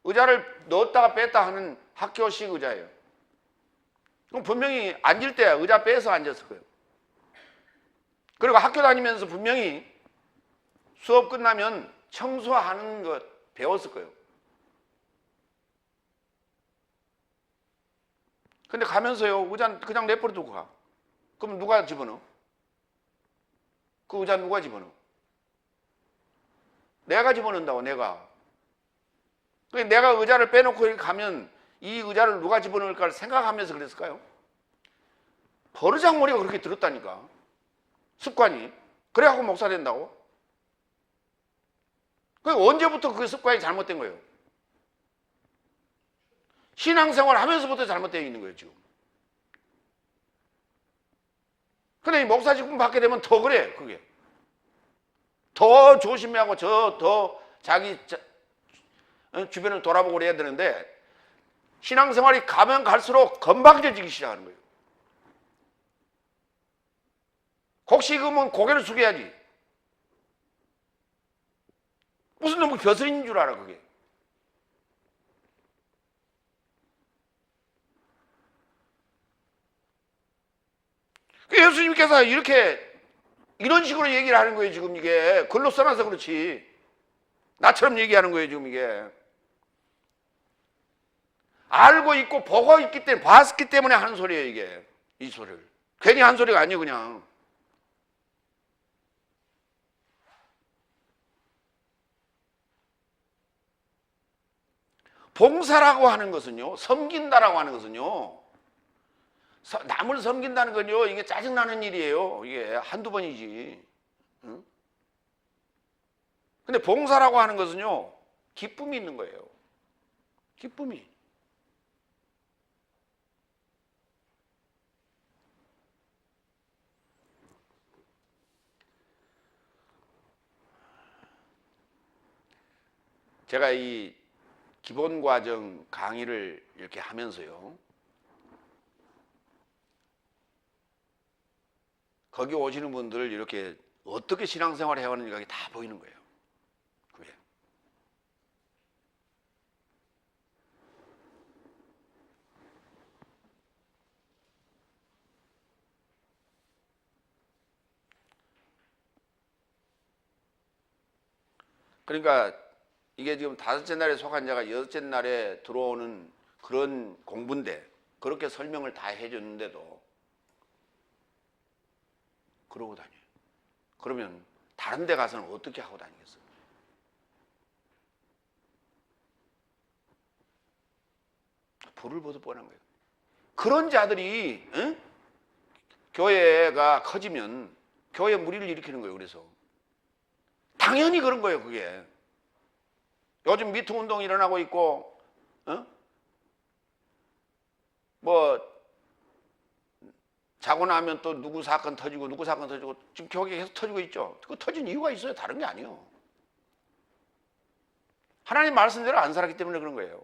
의자를 넣었다가 뺐다 하는 학교식 의자예요. 그럼 분명히 앉을 때 의자 빼서 앉았을 거예요. 그리고 학교 다니면서 분명히 수업 끝나면 청소하는 것 배웠을 거예요. 근데 가면서요, 의자 그냥 내버려 두고 가. 그럼 누가 집어넣어? 그 의자 누가 집어넣어? 내가 집어넣는다고, 내가. 내가 의자를 빼놓고 이렇게 가면 이 의자를 누가 집어넣을까를 생각하면서 그랬을까요? 버르장머리가 그렇게 들었다니까. 습관이. 그래갖고 목사 된다고? 언제부터 그 습관이 잘못된 거예요? 신앙생활 하면서부터 잘못되어 있는 거예요, 지금. 근데 이 목사 직분 받게 되면 더 그래, 그게. 더 조심하고 더 자기 주변을 돌아보고 그래야 되는데 신앙생활이 가면 갈수록 건방져지기 시작하는 거예요. 곡 익으면 고개를 숙여야지. 무슨 놈의 벼슬인 줄 알아, 그게. 예수님께서 이런 식으로 얘기를 하는 거예요, 지금 이게. 글로 써놔서 그렇지. 나처럼 얘기하는 거예요, 지금 이게. 알고 있고 보고 있기 때문에, 봤기 때문에 하는 소리예요, 이게. 이 소리를. 괜히 한 소리가 아니에요, 그냥. 봉사라고 하는 것은요, 섬긴다라고 하는 것은요, 남을 섬긴다는 건요, 이게 짜증나는 일이에요. 이게 한두 번이지. 응? 근데 봉사라고 하는 것은요, 기쁨이 있는 거예요. 기쁨이. 제가 이 기본과정 강의를 이렇게 하면서요, 거기 오시는 분들 이렇게 어떻게 신앙생활을 해왔는지가 다 보이는 거예요. 그게. 그러니까 이게 지금 다섯째 날에 속한 자가 여섯째 날에 들어오는 그런 공부인데 그렇게 설명을 다 해줬는데도 그러고 다녀요. 그러면 다른 데 가서는 어떻게 하고 다니겠어요? 불을 보듯 뻔한 거예요. 그런 자들이 교회가 커지면 교회 무리를 일으키는 거예요. 그래서 당연히 그런 거예요. 그게. 요즘 미투 운동이 일어나고 있고 뭐 자고 나면 또 누구 사건 터지고 누구 사건 터지고 지금 교회가 계속 터지고 있죠. 그 터진 이유가 있어요. 다른 게 아니에요. 하나님 말씀대로 안 살았기 때문에 그런 거예요.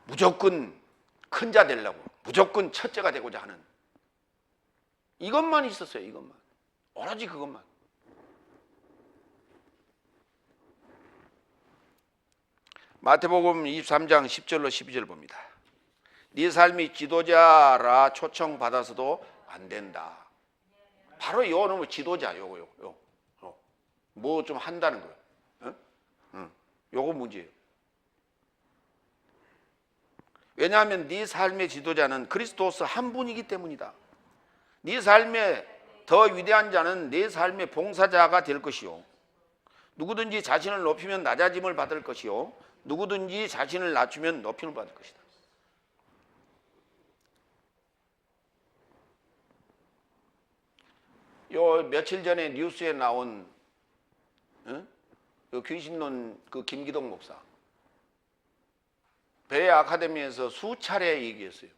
무조건 큰 자 되려고, 무조건 첫째가 되고자 하는 이것만 있었어요. 이것만. 오로지 그것만. 마태복음 23장 10절로 12절 봅니다. 네 삶이 지도자라 초청받아서도 안 된다. 바로 요놈의 지도자, 요거. 뭐 좀 한다는 거예요. 요거 문제예요. 왜냐하면 네 삶의 지도자는 그리스도스 한 분이기 때문이다. 네 삶의 더 위대한 자는 네 삶의 봉사자가 될 것이요. 누구든지 자신을 높이면 낮아짐을 받을 것이요. 누구든지 자신을 낮추면 높임을 받을 것이다. 요 며칠 전에 뉴스에 나온 귀신론 그 김기동 목사 베레 아카데미에서 수차례 얘기했어요.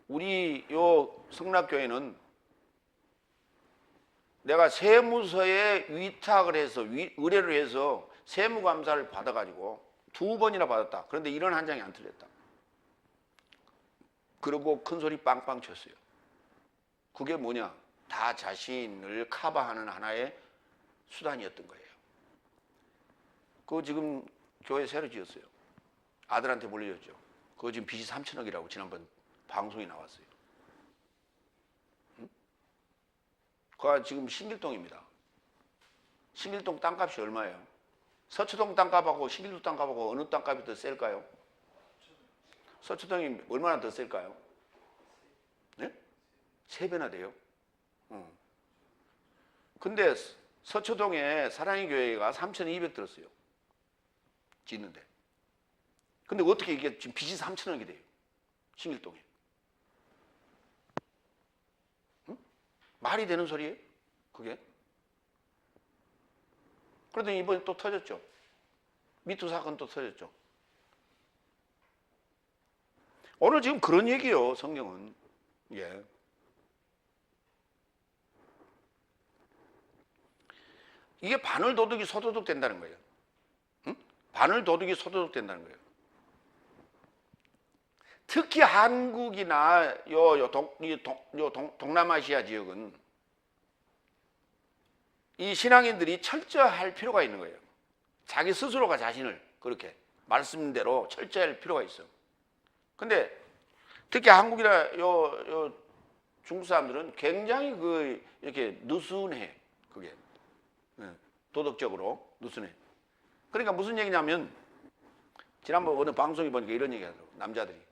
우리 요 성락교회는 내가 세무서에 위탁을 해서 의뢰를 해서 세무감사를 받아가지고 2번이나 받았다. 그런데 이런 한 장이 안 틀렸다. 그러고 큰 소리 빵빵 쳤어요. 그게 뭐냐? 다 자신을 커버하는 하나의 수단이었던 거예요. 그거 지금 교회 새로 지었어요. 아들한테 물려줬죠. 그거 지금 빚이 3천억이라고 지난번 방송에 나왔어요. 응? 그거 지금 신길동입니다. 신길동 땅값이 얼마예요? 서초동 땅값하고 신길동 땅값하고 어느 땅값이 더 셀까요? 서초동이 얼마나 더 셀까요? 네? 3배나 돼요. 근데 서초동에 사랑의 교회가 3,200 들었어요. 짓는데. 근데 어떻게 이게 지금 빚이 3천억이 돼요? 신길동에. 응? 말이 되는 소리예요? 그게? 그러더니 이번에 또 터졌죠. 미투 사건 또 터졌죠. 오늘 지금 그런 얘기예요, 성경은. 예. 이게 바늘 도둑이 소도둑 된다는 거예요. 응? 바늘 도둑이 소도둑 된다는 거예요. 특히 한국이나 동남아시아 지역은 이 신앙인들이 철저할 필요가 있는 거예요. 자기 스스로가 자신을 그렇게 말씀대로 철저할 필요가 있어. 근데 특히 한국이나 중국 사람들은 굉장히 이렇게 느슨해. 그게 도덕적으로 느슨해. 그러니까 무슨 얘기냐면 지난번 어느 방송에 보니까 이런 얘기 하더라고. 남자들이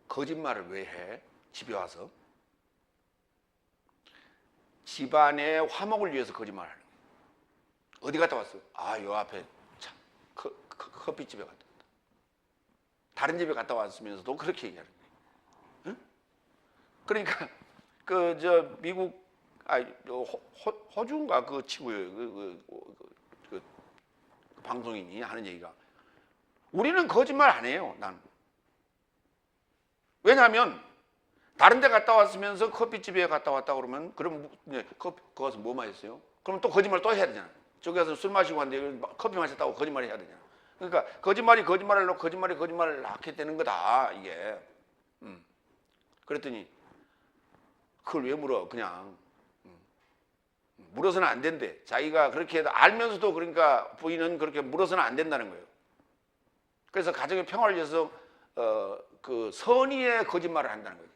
거짓말을 왜 해? 집에 와서 집안의 화목을 위해서 거짓말하는 거야. 어디 갔다 왔어? 요 앞에 참 커피집에 갔다 왔다. 다른 집에 갔다 왔으면서도 그렇게 얘기하는 거야. 응? 그러니까 미국 호주인가 그 친구예요. 그 방송인이 하는 얘기가 우리는 거짓말 안 해요. 난. 왜냐하면 다른 데 갔다 왔으면서 커피집에 갔다 왔다 그러면 그럼 거기서 뭐 마셨어요? 그럼 또 거짓말 또 해야 되잖아. 저기 가서 술 마시고 왔는데 커피 마셨다고 거짓말 해야 되잖아. 그러니까 거짓말이 거짓말을 놓고 거짓말이 거짓말을 낳게 되는 거다 이게. 그랬더니 그걸 왜 물어? 그냥 물어서는 안 된대. 자기가 그렇게 해도 알면서도 그러니까 부인은 그렇게 물어서는 안 된다는 거예요. 그래서 가정의 평화를 위해서 그 선의의 거짓말을 한다는 거예요.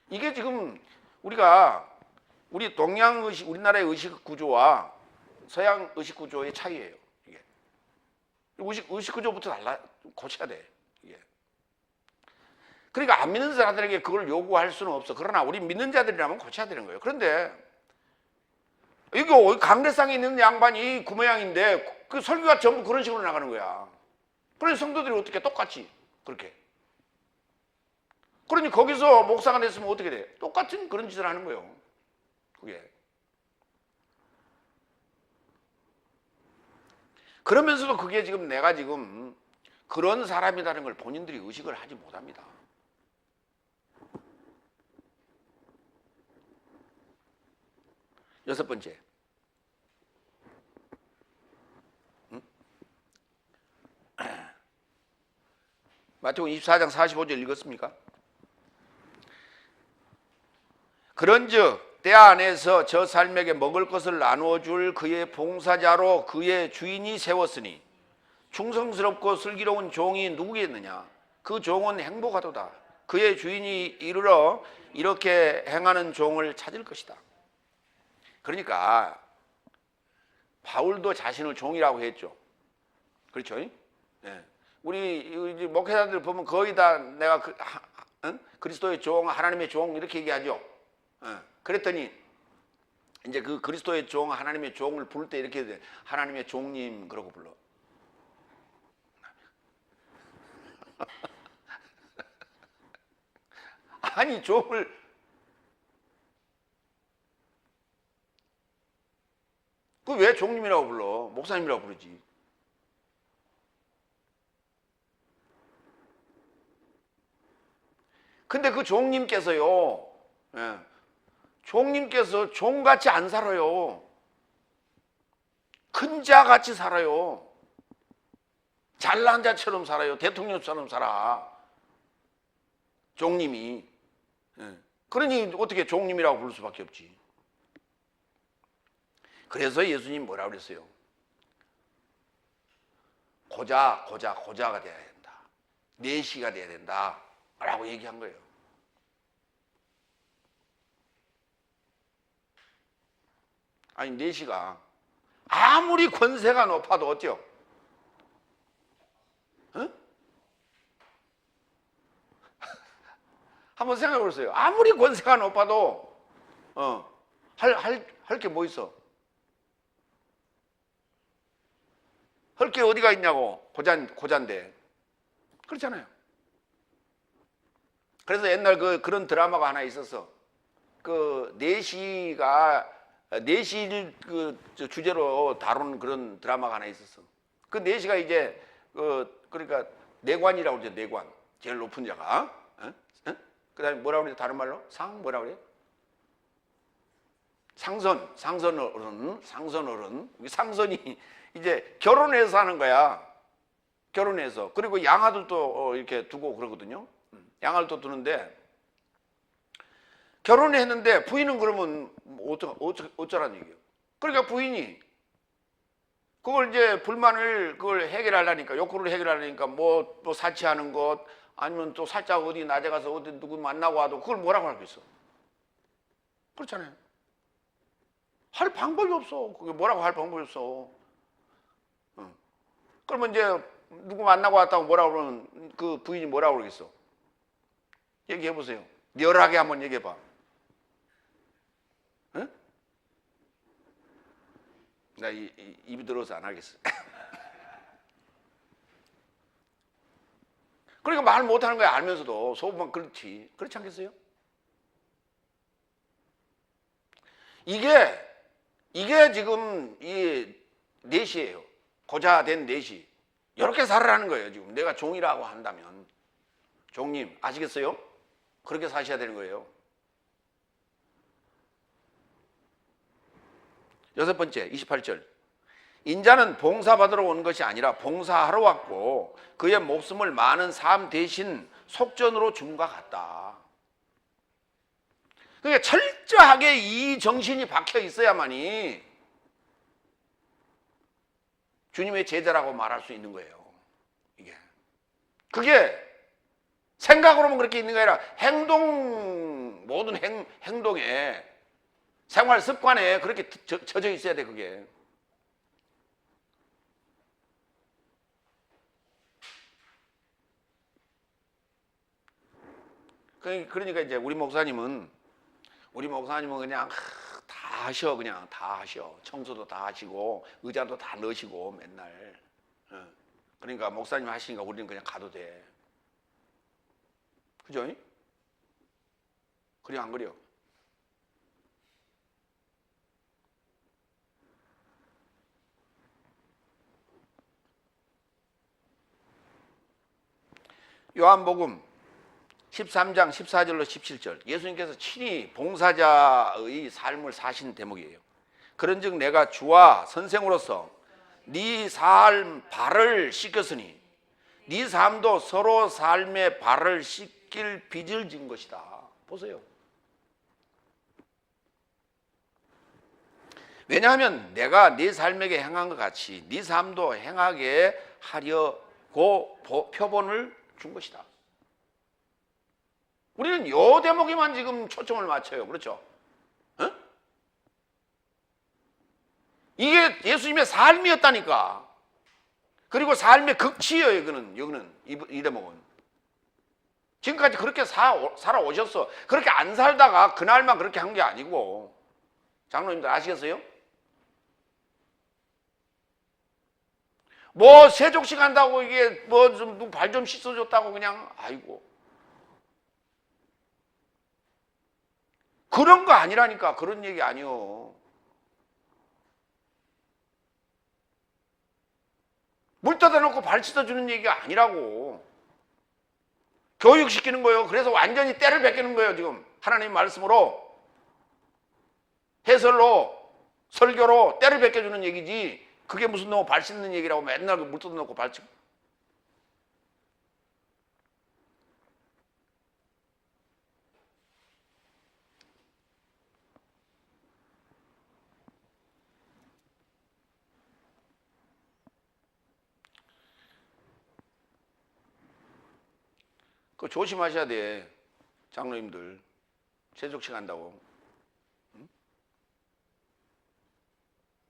이게 지금 우리 동양 의식, 우리나라의 의식 구조와 서양 의식 구조의 차이예요. 이게 의식 구조부터 고쳐야 돼. 이게. 그러니까 안 믿는 사람들에게 그걸 요구할 수는 없어. 그러나 우리 믿는 자들이라면 고쳐야 되는 거예요. 그런데 이거 강대상에 있는 양반이 그 모양인데 그 설교가 전부 그런 식으로 나가는 거야. 그러니 성도들이 어떻게 똑같이 그렇게. 그러니 거기서 목사가 됐으면 어떻게 돼? 똑같은 그런 짓을 하는 거예요. 그게. 그러면서도 그게 지금 내가 지금 그런 사람이라는 걸 본인들이 의식을 하지 못합니다. 여섯 번째. 마태복음 24장 45절 읽었습니까? 그런즉 때 안에서 저 삶에게 먹을 것을 나누어 줄 그의 봉사자로 그의 주인이 세웠으니 충성스럽고 슬기로운 종이 누구겠느냐? 그 종은 행복하도다. 그의 주인이 이르러 이렇게 행하는 종을 찾을 것이다. 그러니까 바울도 자신을 종이라고 했죠. 그렇죠? 네. 우리 목회자들 보면 거의 다 내가 그리스도의 종, 하나님의 종 이렇게 얘기하죠. 그랬더니 이제 그 그리스도의 종, 하나님의 종을 부를 때 이렇게 돼. 하나님의 종님 그러고 불러. 아니 종을 왜 종님이라고 불러? 목사님이라고 부르지. 근데 그 종님께서요, 예, 종님께서 종같이 안 살아요. 큰 자같이 살아요. 잘난 자처럼 살아요. 대통령처럼 살아. 종님이. 예. 그러니 어떻게 종님이라고 부를 수밖에 없지. 그래서 예수님 뭐라고 그랬어요? 고자가 돼야 된다. 내시가 돼야 된다. 라고 얘기한 거예요. 아니, 내시가 아무리 권세가 높아도 어때요? 응? 한번 생각해 보세요. 아무리 권세가 높아도 할 게 뭐 있어? 할 게 어디가 있냐고. 고잔데. 그렇잖아요. 그래서 옛날 그런 드라마가 하나 있었어. 그 내시를 주제로 다루는 그런 드라마가 하나 있었어. 그 내시가 이제 그러니까 내관이라고 그러죠. 내관. 제일 높은 자가. 그다음에 뭐라고 그러죠? 다른 말로? 뭐라고 그래요? 상선어른. 상선이 이제 결혼해서 하는 거야. 결혼해서. 그리고 양아들도 이렇게 두고 그러거든요. 양아들도 두는데, 결혼을 했는데 부인은 그러면 어쩌라는 얘기예요. 그러니까 부인이 그걸 이제 불만을 그걸 해결하려니까, 욕구를 해결하려니까 뭐 사치하는 것, 아니면 또 살짝 어디 낮에 가서 어디 누구 만나고 와도 그걸 뭐라고 하겠어. 그렇잖아요. 할 방법이 없어. 그게 뭐라고 할 방법이 없어. 그러면 이제 누구 만나고 왔다고 뭐라고 그러면 그 부인이 뭐라고 그러겠어. 얘기해 보세요. 리얼하게 한번 얘기해 봐. 응? 나 입이 들어서 안 하겠어. 그러니까 말 못하는 거야. 알면서도 속으면 그렇지. 그렇지 않겠어요? 이게 지금 이 넷이에요. 고자된 넷이. 이렇게 살아라는 거예요. 지금 내가 종이라고 한다면. 종님 아시겠어요? 그렇게 사셔야 되는 거예요. 6번째 28절. 인자는 봉사받으러 온 것이 아니라 봉사하러 왔고 그의 목숨을 많은 사람 대신 속전으로 줌과 같다. 그러니까 철저하게 이 정신이 박혀 있어야만이 주님의 제자라고 말할 수 있는 거예요. 이게. 그게 생각으로만 그렇게 있는 게 아니라 모든 행동에, 생활 습관에 그렇게 젖어 있어야 돼, 그게. 그러니까 이제 우리 목사님은 그냥 다 하셔. 그냥 다 하셔. 청소도 다 하시고 의자도 다 넣으시고 맨날. 그러니까 목사님 하시니까 우리는 그냥 가도 돼. 그죠? 그래 안 그래요? 요한복음 13장 14절로 17절. 예수님께서 친히 봉사자의 삶을 사신 대목이에요. 그런즉 내가 주와 선생으로서 네 삶 발을 씻겼으니 네 삶도 서로 삶의 발을 씻길 빚을 진 것이다. 보세요. 왜냐하면 내가 네 삶에게 행한 것 같이 네 삶도 행하게 하려고 표본을 준 것이다. 우리는 요 대목에만 지금 초점을 맞춰요. 그렇죠? 어? 이게 예수님의 삶이었다니까. 그리고 삶의 극치예요. 여기는 이 대목은. 지금까지 그렇게 살아오셨어. 그렇게 안 살다가 그날만 그렇게 한 게 아니고. 장로님들 아시겠어요? 뭐 세족식 한다고 이게 뭐 좀 발 좀 씻어줬다고 그냥 아이고. 그런 거 아니라니까. 그런 얘기 아니요. 물 떠다 놓고 발 씻어주는 얘기가 아니라고. 교육시키는 거예요. 그래서 완전히 때를 베끼는 거예요. 지금 하나님 말씀으로, 해설로, 설교로 때를 베껴주는 얘기지, 그게 무슨 너 발 씻는 얘기라고 맨날 물 떠다 놓고 발 씻고. 그거 조심하셔야 돼. 장로님들 세족식 한다고. 응?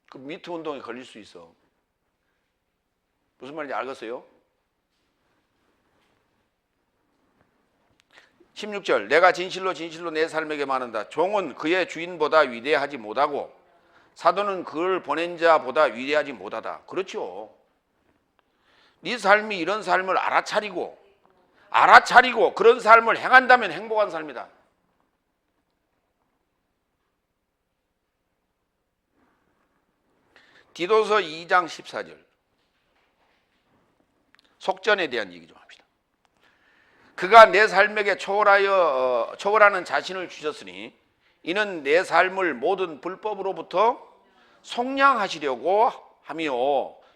그 미투 운동에 걸릴 수 있어. 무슨 말인지 알겠어요? 16절, 내가 진실로 진실로 내 삶에게 말한다. 종은 그의 주인보다 위대하지 못하고 사도는 그를 보낸 자보다 위대하지 못하다. 그렇죠. 네 삶이 이런 삶을 알아차리고 그런 삶을 행한다면 행복한 삶이다. 디도서 2장 14절, 속전에 대한 얘기 좀 합시다. 그가 내 삶에게 초월하는 자신을 주셨으니 이는 내 삶을 모든 불법으로부터 속량하시려고 하며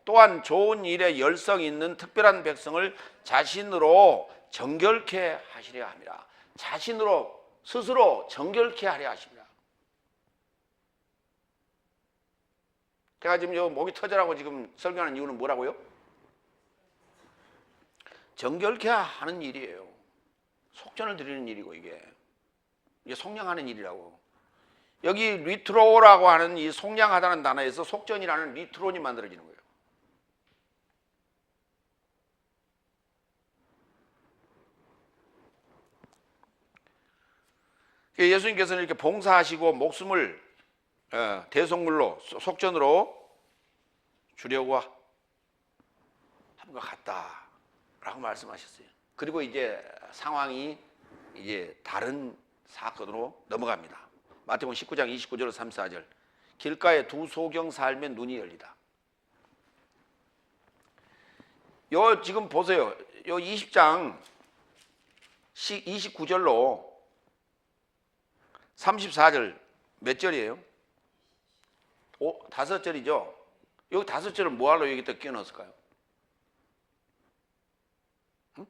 또한 좋은 일에 열성 있는 특별한 백성을 자신으로 정결케 하시려 합니다. 자신으로 스스로 정결케 하려 하십니다. 제가 지금 목이 터져라고 지금 설교하는 이유는 뭐라고요? 정결케 하는 일이에요. 속전을 드리는 일이고, 이게 속량하는 일이라고. 여기 리트로라고 하는 이 속량하다는 단어에서 속전이라는 리트론이 만들어지는 거예요. 예수님께서는 이렇게 봉사하시고 목숨을 대속물로, 속전으로 주려고 한 것 같다라고 말씀하셨어요. 그리고 이제 상황이 이제 다른 사건으로 넘어갑니다. 마태복음 19장 29절 34절, 길가에 두 소경 살면 눈이 열리다. 요 지금 보세요. 요 20장 29절로 34절 몇 절이에요? 5절이죠. 여기 5절을 뭐하러 여기다 끼워 넣었을까요? 응?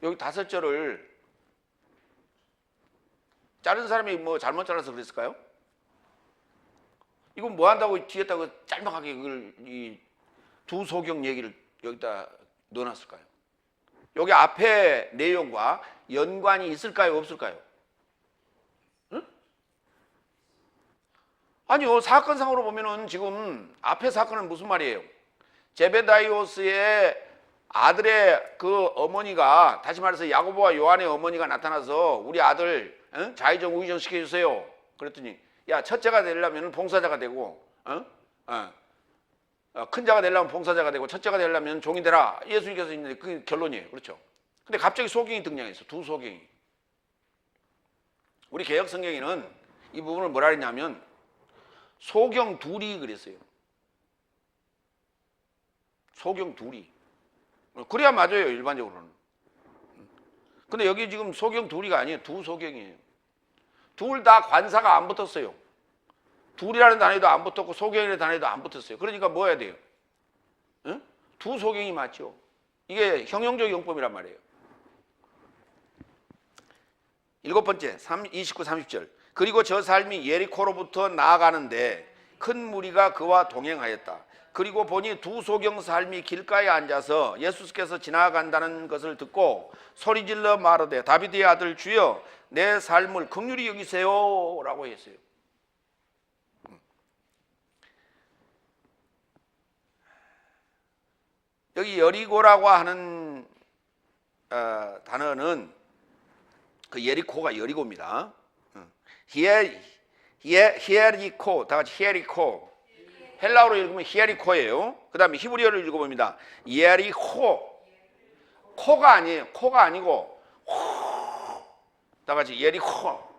여기 5절을 자른 사람이 뭐 잘못 잘라서 그랬을까요? 이건 뭐 한다고 뒤에다가 짤막하게 이걸 이 두 소경 얘기를 여기다 넣어놨을까요? 여기 앞에 내용과 연관이 있을까요? 없을까요? 응? 아니요. 사건상으로 보면은 지금 앞에 사건은 무슨 말이에요? 제베다이오스의 아들의 그 어머니가, 다시 말해서 야고보와 요한의 어머니가 나타나서 우리 아들 자의정 우의정 시켜주세요. 그랬더니 야, 첫째가 되려면 봉사자가 되고 큰 자가 되려면 봉사자가 되고 첫째가 되려면 종이 되라. 예수님께서 있는데 그게 결론이에요. 그렇죠? 근데 갑자기 소경이 등장했어. 두 소경이. 우리 개혁 성경에는 이 부분을 뭐라 했냐면 소경 둘이 그랬어요. 소경 둘이. 그래야 맞아요, 일반적으로는. 근데 여기 지금 소경 둘이가 아니에요. 두 소경이에요. 둘 다 관사가 안 붙었어요. 둘이라는 단어에도 안 붙었고 소경이라는 단어에도 안 붙었어요. 그러니까 뭐 해야 돼요? 응? 두 소경이 맞죠. 이게 형용적 용법이란 말이에요. 7번째 29, 30절. 그리고 저 삶이 예리코로부터 나아가는데 큰 무리가 그와 동행하였다. 그리고 보니 두 소경 삶이 길가에 앉아서 예수께서 지나간다는 것을 듣고 소리질러 말하되 다윗의 아들 주여 내 삶을 긍휼히 여기세요 라고 했어요. 여기 여리고라고 하는 단어는 그 예리코가 여리고입니다. 히에리코, 다 같이 히에리코. 헬라어로 읽으면 히에리코예요. 그 다음에 히브리어로 읽어봅니다. 예리코. 코가 아니에요. 코가 아니고 다 같이 예리코.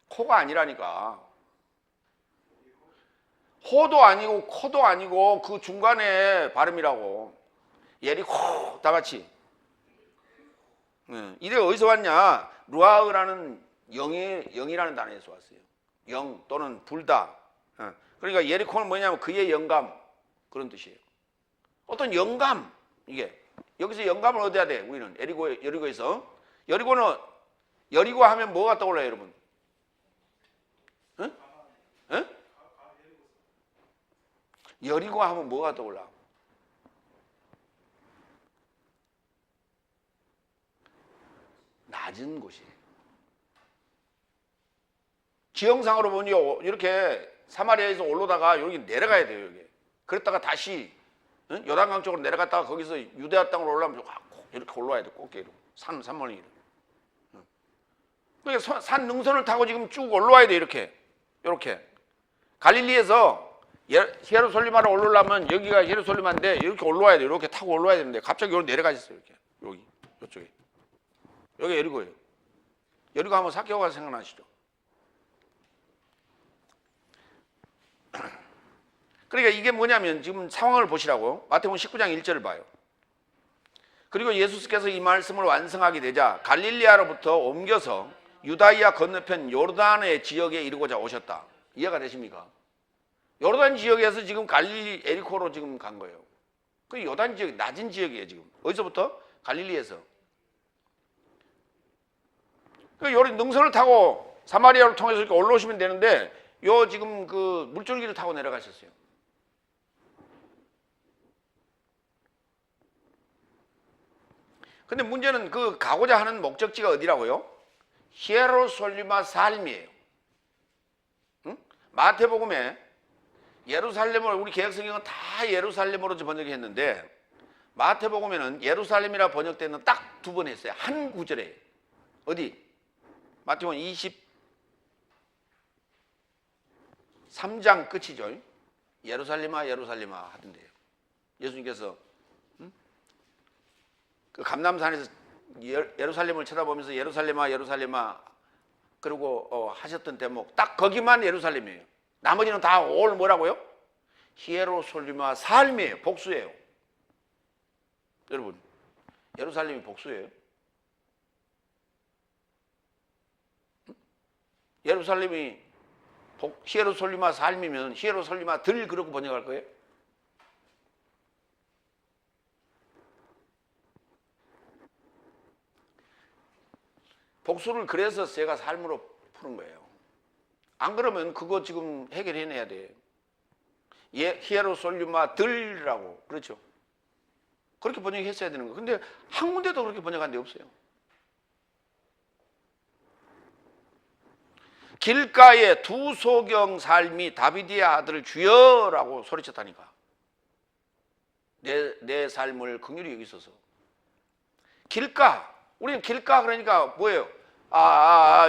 코가 아니라니까. 호도 아니고 코도 아니고 그 중간에 발음이라고. 예리코 다 같이. 이게 어디서 왔냐? 루아흐라는 영이라는 단어에서 왔어요. 영 또는 불다. 그러니까 예리코는 뭐냐면 그의 영감 그런 뜻이에요. 어떤 영감 이게 여기서 영감을 얻어야 돼. 우리는 여리고에서 여리고 하면 뭐가 떠올라요, 여러분? 응? 응? 여리고 하면 뭐가 떠올라? 낮은 곳이에요. 지형상으로 보면 이렇게 사마리아에서 올라다가 여기 내려가야 돼요. 여기. 그랬다가 다시 요단강 쪽으로 내려갔다가 거기서 유대아 땅으로 올라오면 이렇게 올라와야 돼. 꼭대기로. 산머리로. 그러니까 산 능선을 타고 지금 쭉 올라와야 돼. 이렇게. 갈릴리에서 예루살렘으로 올라오려면 여기가 예루살렘인데 이렇게 올라와야 돼. 이렇게 타고 올라와야 되는데 갑자기 여기 내려가셨어요. 이렇게. 이쪽에. 여기 여리고예요. 여리고 하면 삭개오가 생각나시죠? 그러니까 이게 뭐냐면 지금 상황을 보시라고. 마태복음 19장 1절을 봐요. 그리고 예수께서 이 말씀을 완성하게 되자 갈릴리아로부터 옮겨서 유다이아 건너편 요르단의 지역에 이르고자 오셨다. 이해가 되십니까? 요르단 지역에서 지금 갈릴리 에리코로 지금 간 거예요. 그 요단 지역 낮은 지역이에요. 지금 어디서부터? 갈릴리에서. 그 요리 능선을 타고 사마리아를 통해서 이렇게 올라오시면 되는데 요 지금 그 물줄기를 타고 내려가셨어요. 근데 문제는 그 가고자 하는 목적지가 어디라고요? 히에로솔리마 삶이에요. 응? 마태복음에 예루살렘을 우리 개혁성경은 다 예루살렘으로 번역했는데 마태복음에는 예루살렘이라 번역되는 딱 두 번 했어요. 한 구절에. 어디? 마태복음 23장 끝이죠. 예루살렘아 예루살렘아 하던데요. 예수님께서 그 감람산에서 예루살렘을 쳐다보면서 예루살렘아 예루살렘아 그리고 하셨던 대목 딱 거기만 예루살렘이에요. 나머지는 다 올 뭐라고요? 히에로솔리마 삶이에요. 복수예요. 여러분 예루살렘이 복수예요. 예루살렘이 히에로솔리마 삶이면 히에로솔리마 들 그러고 번역할 거예요? 복수를 그래서 제가 삶으로 푸는 거예요. 안 그러면 그거 지금 해결해내야 돼. 히에로솔리마 들이라고 그렇죠. 그렇게 번역했어야 되는 거. 근데 한 군데도 그렇게 번역한 데 없어요. 길가에 두 소경 삶이 다비드의 아들 주여라고 소리쳤다니까. 내 삶을 긍휼히 여기소서. 길가. 우리는 길가 그러니까 뭐예요?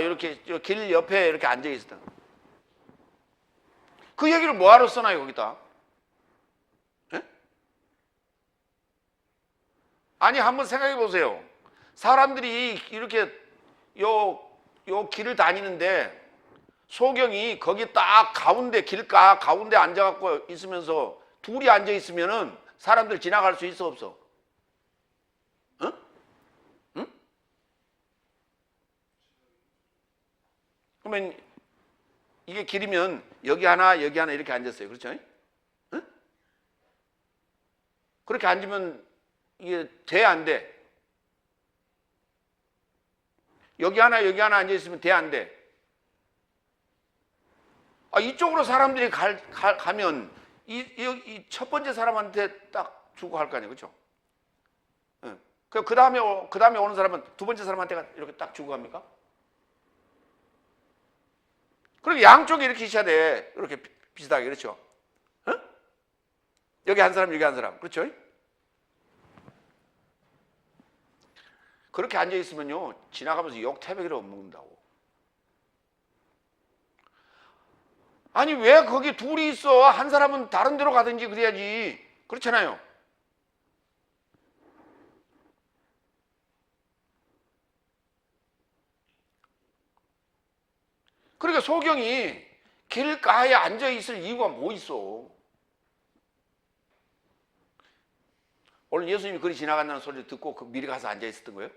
이렇게 길 옆에 이렇게 앉아 있었다. 그 얘기를 뭐하러 써놔요 거기다? 에? 아니 한번 생각해 보세요. 사람들이 이렇게 요 길을 다니는데 소경이 거기 딱 가운데 길가 가운데 앉아갖고 있으면서 둘이 앉아 있으면은 사람들 지나갈 수 있어 없어? 응? 응? 그러면 이게 길이면 여기 하나 이렇게 앉았어요. 그렇죠? 응? 그렇게 앉으면 이게 돼 안 돼? 여기 하나 앉아 있으면 돼 안 돼? 이쪽으로 사람들이 가면 이 첫 번째 사람한테 딱 주고 할 거 아니에요, 그렇죠? 그 다음에 오는 사람은 두 번째 사람한테 이렇게 딱 주고 갑니까? 그리고 양쪽에 이렇게 있어야 돼, 이렇게 비슷하게, 그렇죠? 여기 한 사람, 여기 한 사람, 그렇죠? 그렇게 앉아 있으면요, 지나가면서 욕 태백이라고 먹는다고. 아니 왜 거기 둘이 있어? 한 사람은 다른 데로 가든지 그래야지. 그렇잖아요. 그러니까 소경이 길가에 앉아 있을 이유가 뭐 있어? 오늘 예수님이 그리 지나간다는 소리를 듣고 미리 가서 앉아 있었던 거예요?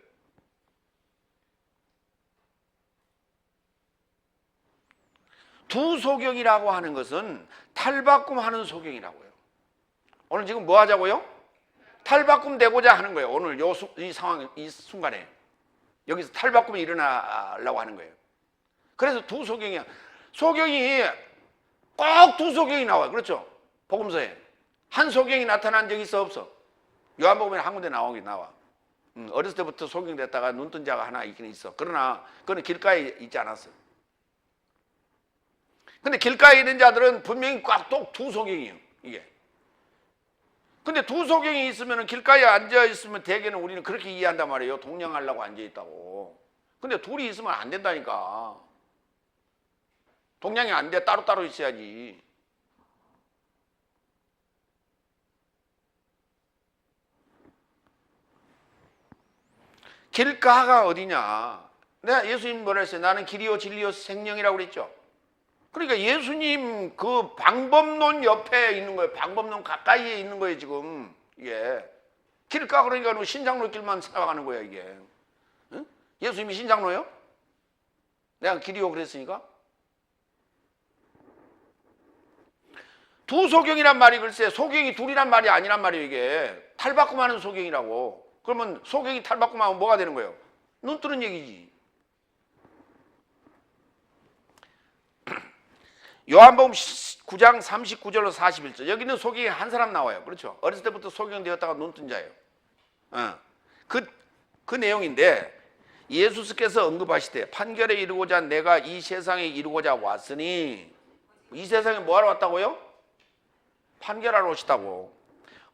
두 소경이라고 하는 것은 탈바꿈하는 소경이라고요. 오늘 지금 뭐 하자고요? 탈바꿈 되고자 하는 거예요. 오늘 이 상황, 이 순간에 여기서 탈바꿈이 일어나려고 하는 거예요. 그래서 두 소경이야. 소경이 꼭 두 소경이 나와요. 그렇죠? 복음서에 한 소경이 나타난 적이 있어 없어? 요한복음에 한 군데 나와. 어렸을 때부터 소경됐다가 눈뜬 자가 하나 있긴 있어. 그러나 그건 길가에 있지 않았어. 근데 길가에 있는 자들은 분명히 꽉 두 소경이에요. 이게. 근데 두 소경이 있으면 길가에 앉아 있으면 대개는 우리는 그렇게 이해한단 말이에요. 동냥하려고 앉아 있다고. 근데 둘이 있으면 안 된다니까. 동냥이 안 돼. 따로따로 있어야지. 길가가 어디냐? 내가 예수님 뭐라 했어요? 나는 길이요 진리요 생명이라고 그랬죠. 그러니까 예수님 그 방법론 옆에 있는 거예요. 방법론 가까이에 있는 거예요, 지금. 이게. 길가 그러니까 신장로 길만 생각하는 거예요, 이게. 응? 예수님이 신장로예요? 내가 길이요 그랬으니까? 두 소경이란 말이 글쎄 소경이 둘이란 말이 아니란 말이에요, 이게. 탈바꿈하는 소경이라고. 그러면 소경이 탈바꿈하면 뭐가 되는 거예요? 눈 뜨는 얘기지. 요한복음 9장 39절로 41절. 여기는 소경이 한 사람 나와요. 그렇죠? 어렸을 때부터 소경 되었다가 눈 뜬 자예요. 그 내용인데 예수께서 언급하시되 판결에 이르고자 내가 이 세상에 이르고자 왔으니 이 세상에 뭐하러 왔다고요? 판결하러 오시다고.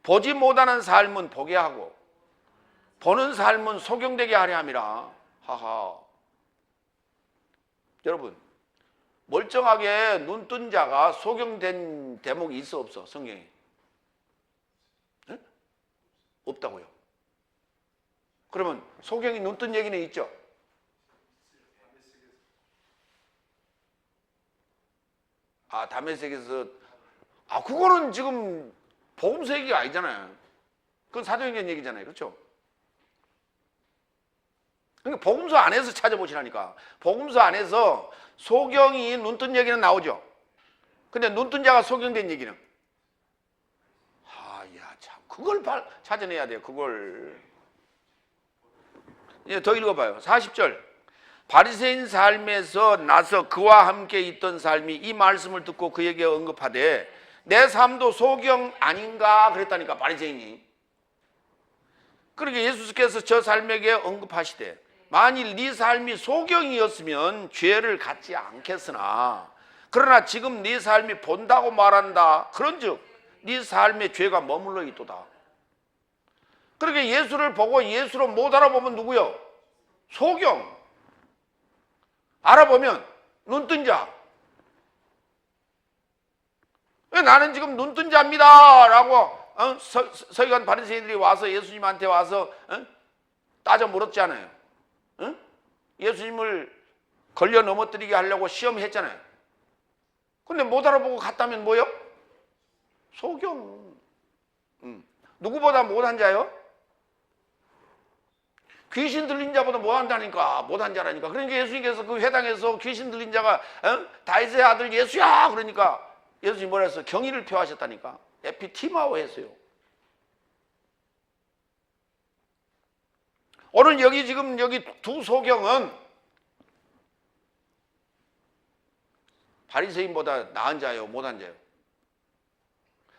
보지 못하는 삶은 보게 하고 보는 삶은 소경되게 하려 함이라. 하하. 여러분 멀쩡하게 눈 뜬 자가 소경된 대목이 있어 없어? 성경에? 네? 없다고요. 그러면 소경이 눈 뜬 얘기는 있죠? 다메섹에서 그거는 지금 복음서 얘기가 아니잖아요. 그건 사도행전 얘기잖아요. 그렇죠? 그러니까 복음서 안에서 찾아보시라니까. 복음서 안에서 소경이 눈 뜬 얘기는 나오죠. 근데 눈 뜬 자가 소경된 얘기는 참 그걸 찾아내야 돼요. 그걸. 이제 더 읽어봐요. 40절. 바리새인 삶에서 나서 그와 함께 있던 삶이 이 말씀을 듣고 그에게 언급하되 내 삶도 소경 아닌가 그랬다니까 바리새인이. 그러니까 예수께서 저 삶에게 언급하시되 만일 네 삶이 소경이었으면 죄를 갖지 않겠으나 그러나 지금 네 삶이 본다고 말한다. 그런즉 네 삶에 죄가 머물러 있도다. 그러니까 예수를 보고 예수로 못 알아보면 누구요? 소경. 알아보면 눈뜬 자. 나는 지금 눈뜬 자입니다 라고 서기관 바리새인들이 와서 예수님한테 와서 따져 물었잖아요. 예수님을 걸려 넘어뜨리게 하려고 시험했잖아요. 근데 못 알아보고 갔다면 뭐요? 소경. 누구보다 못한 자요? 귀신 들린 자보다 못한 자라니까. 그러니까 예수님께서 그 회당에서 귀신 들린 자가 다윗의 아들 예수야 그러니까 예수님이 뭐라 했어요? 경의를 표하셨다니까. 에피티마오 했어요. 오늘 여기 두 소경은 바리새인보다 나은 자예요? 못한 자예요?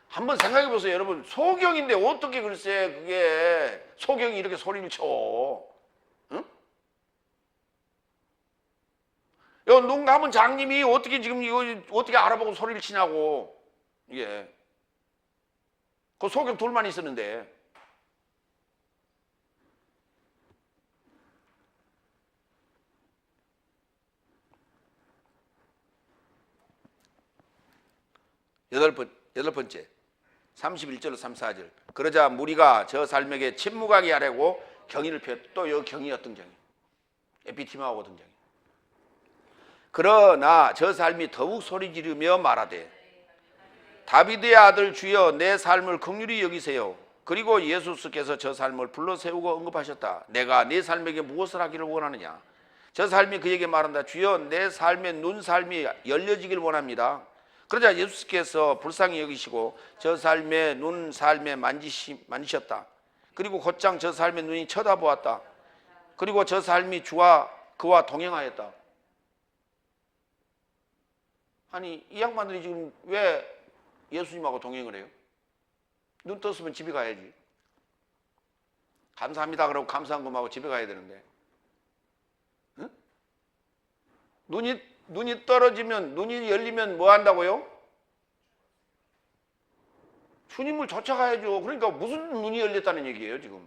한번 생각해 보세요. 여러분 소경인데 어떻게 글쎄 그게 소경이 이렇게 소리를 쳐? 응? 눈 감은 장님이 어떻게 지금 이거 어떻게 알아보고 소리를 치냐고. 이게 그 소경 둘만 있었는데. 여덟 번째 31절로 34절. 그러자 무리가 저 삶에게 침묵하게 하려고 경의를 표했. 또 여기 경의 어떤 경의? 에피티마오 등장이. 그러나 저 삶이 더욱 소리 지르며 말하되 다윗의 아들 주여 내 삶을 긍휼히 여기세요. 그리고 예수께서 저 삶을 불러 세우고 언급하셨다. 내가 네 삶에게 무엇을 하기를 원하느냐. 저 삶이 그에게 말한다. 주여 내 삶의 눈 삶이 열려지길 원합니다. 그러자 예수께서 불쌍히 여기시고 저 삶의 눈 삶에 만지셨다. 그리고 곧장 저 삶의 눈이 쳐다보았다. 그리고 저 삶이 그와 동행하였다. 아니 이 양반들이 지금 왜 예수님하고 동행을 해요? 눈 떴으면 집에 가야지. 감사합니다 그러고 감사한 것하고 집에 가야 되는데, 응? 눈이 떨어지면, 눈이 열리면 뭐 한다고요? 주님을 쫓아가야죠. 그러니까 무슨 눈이 열렸다는 얘기예요 지금?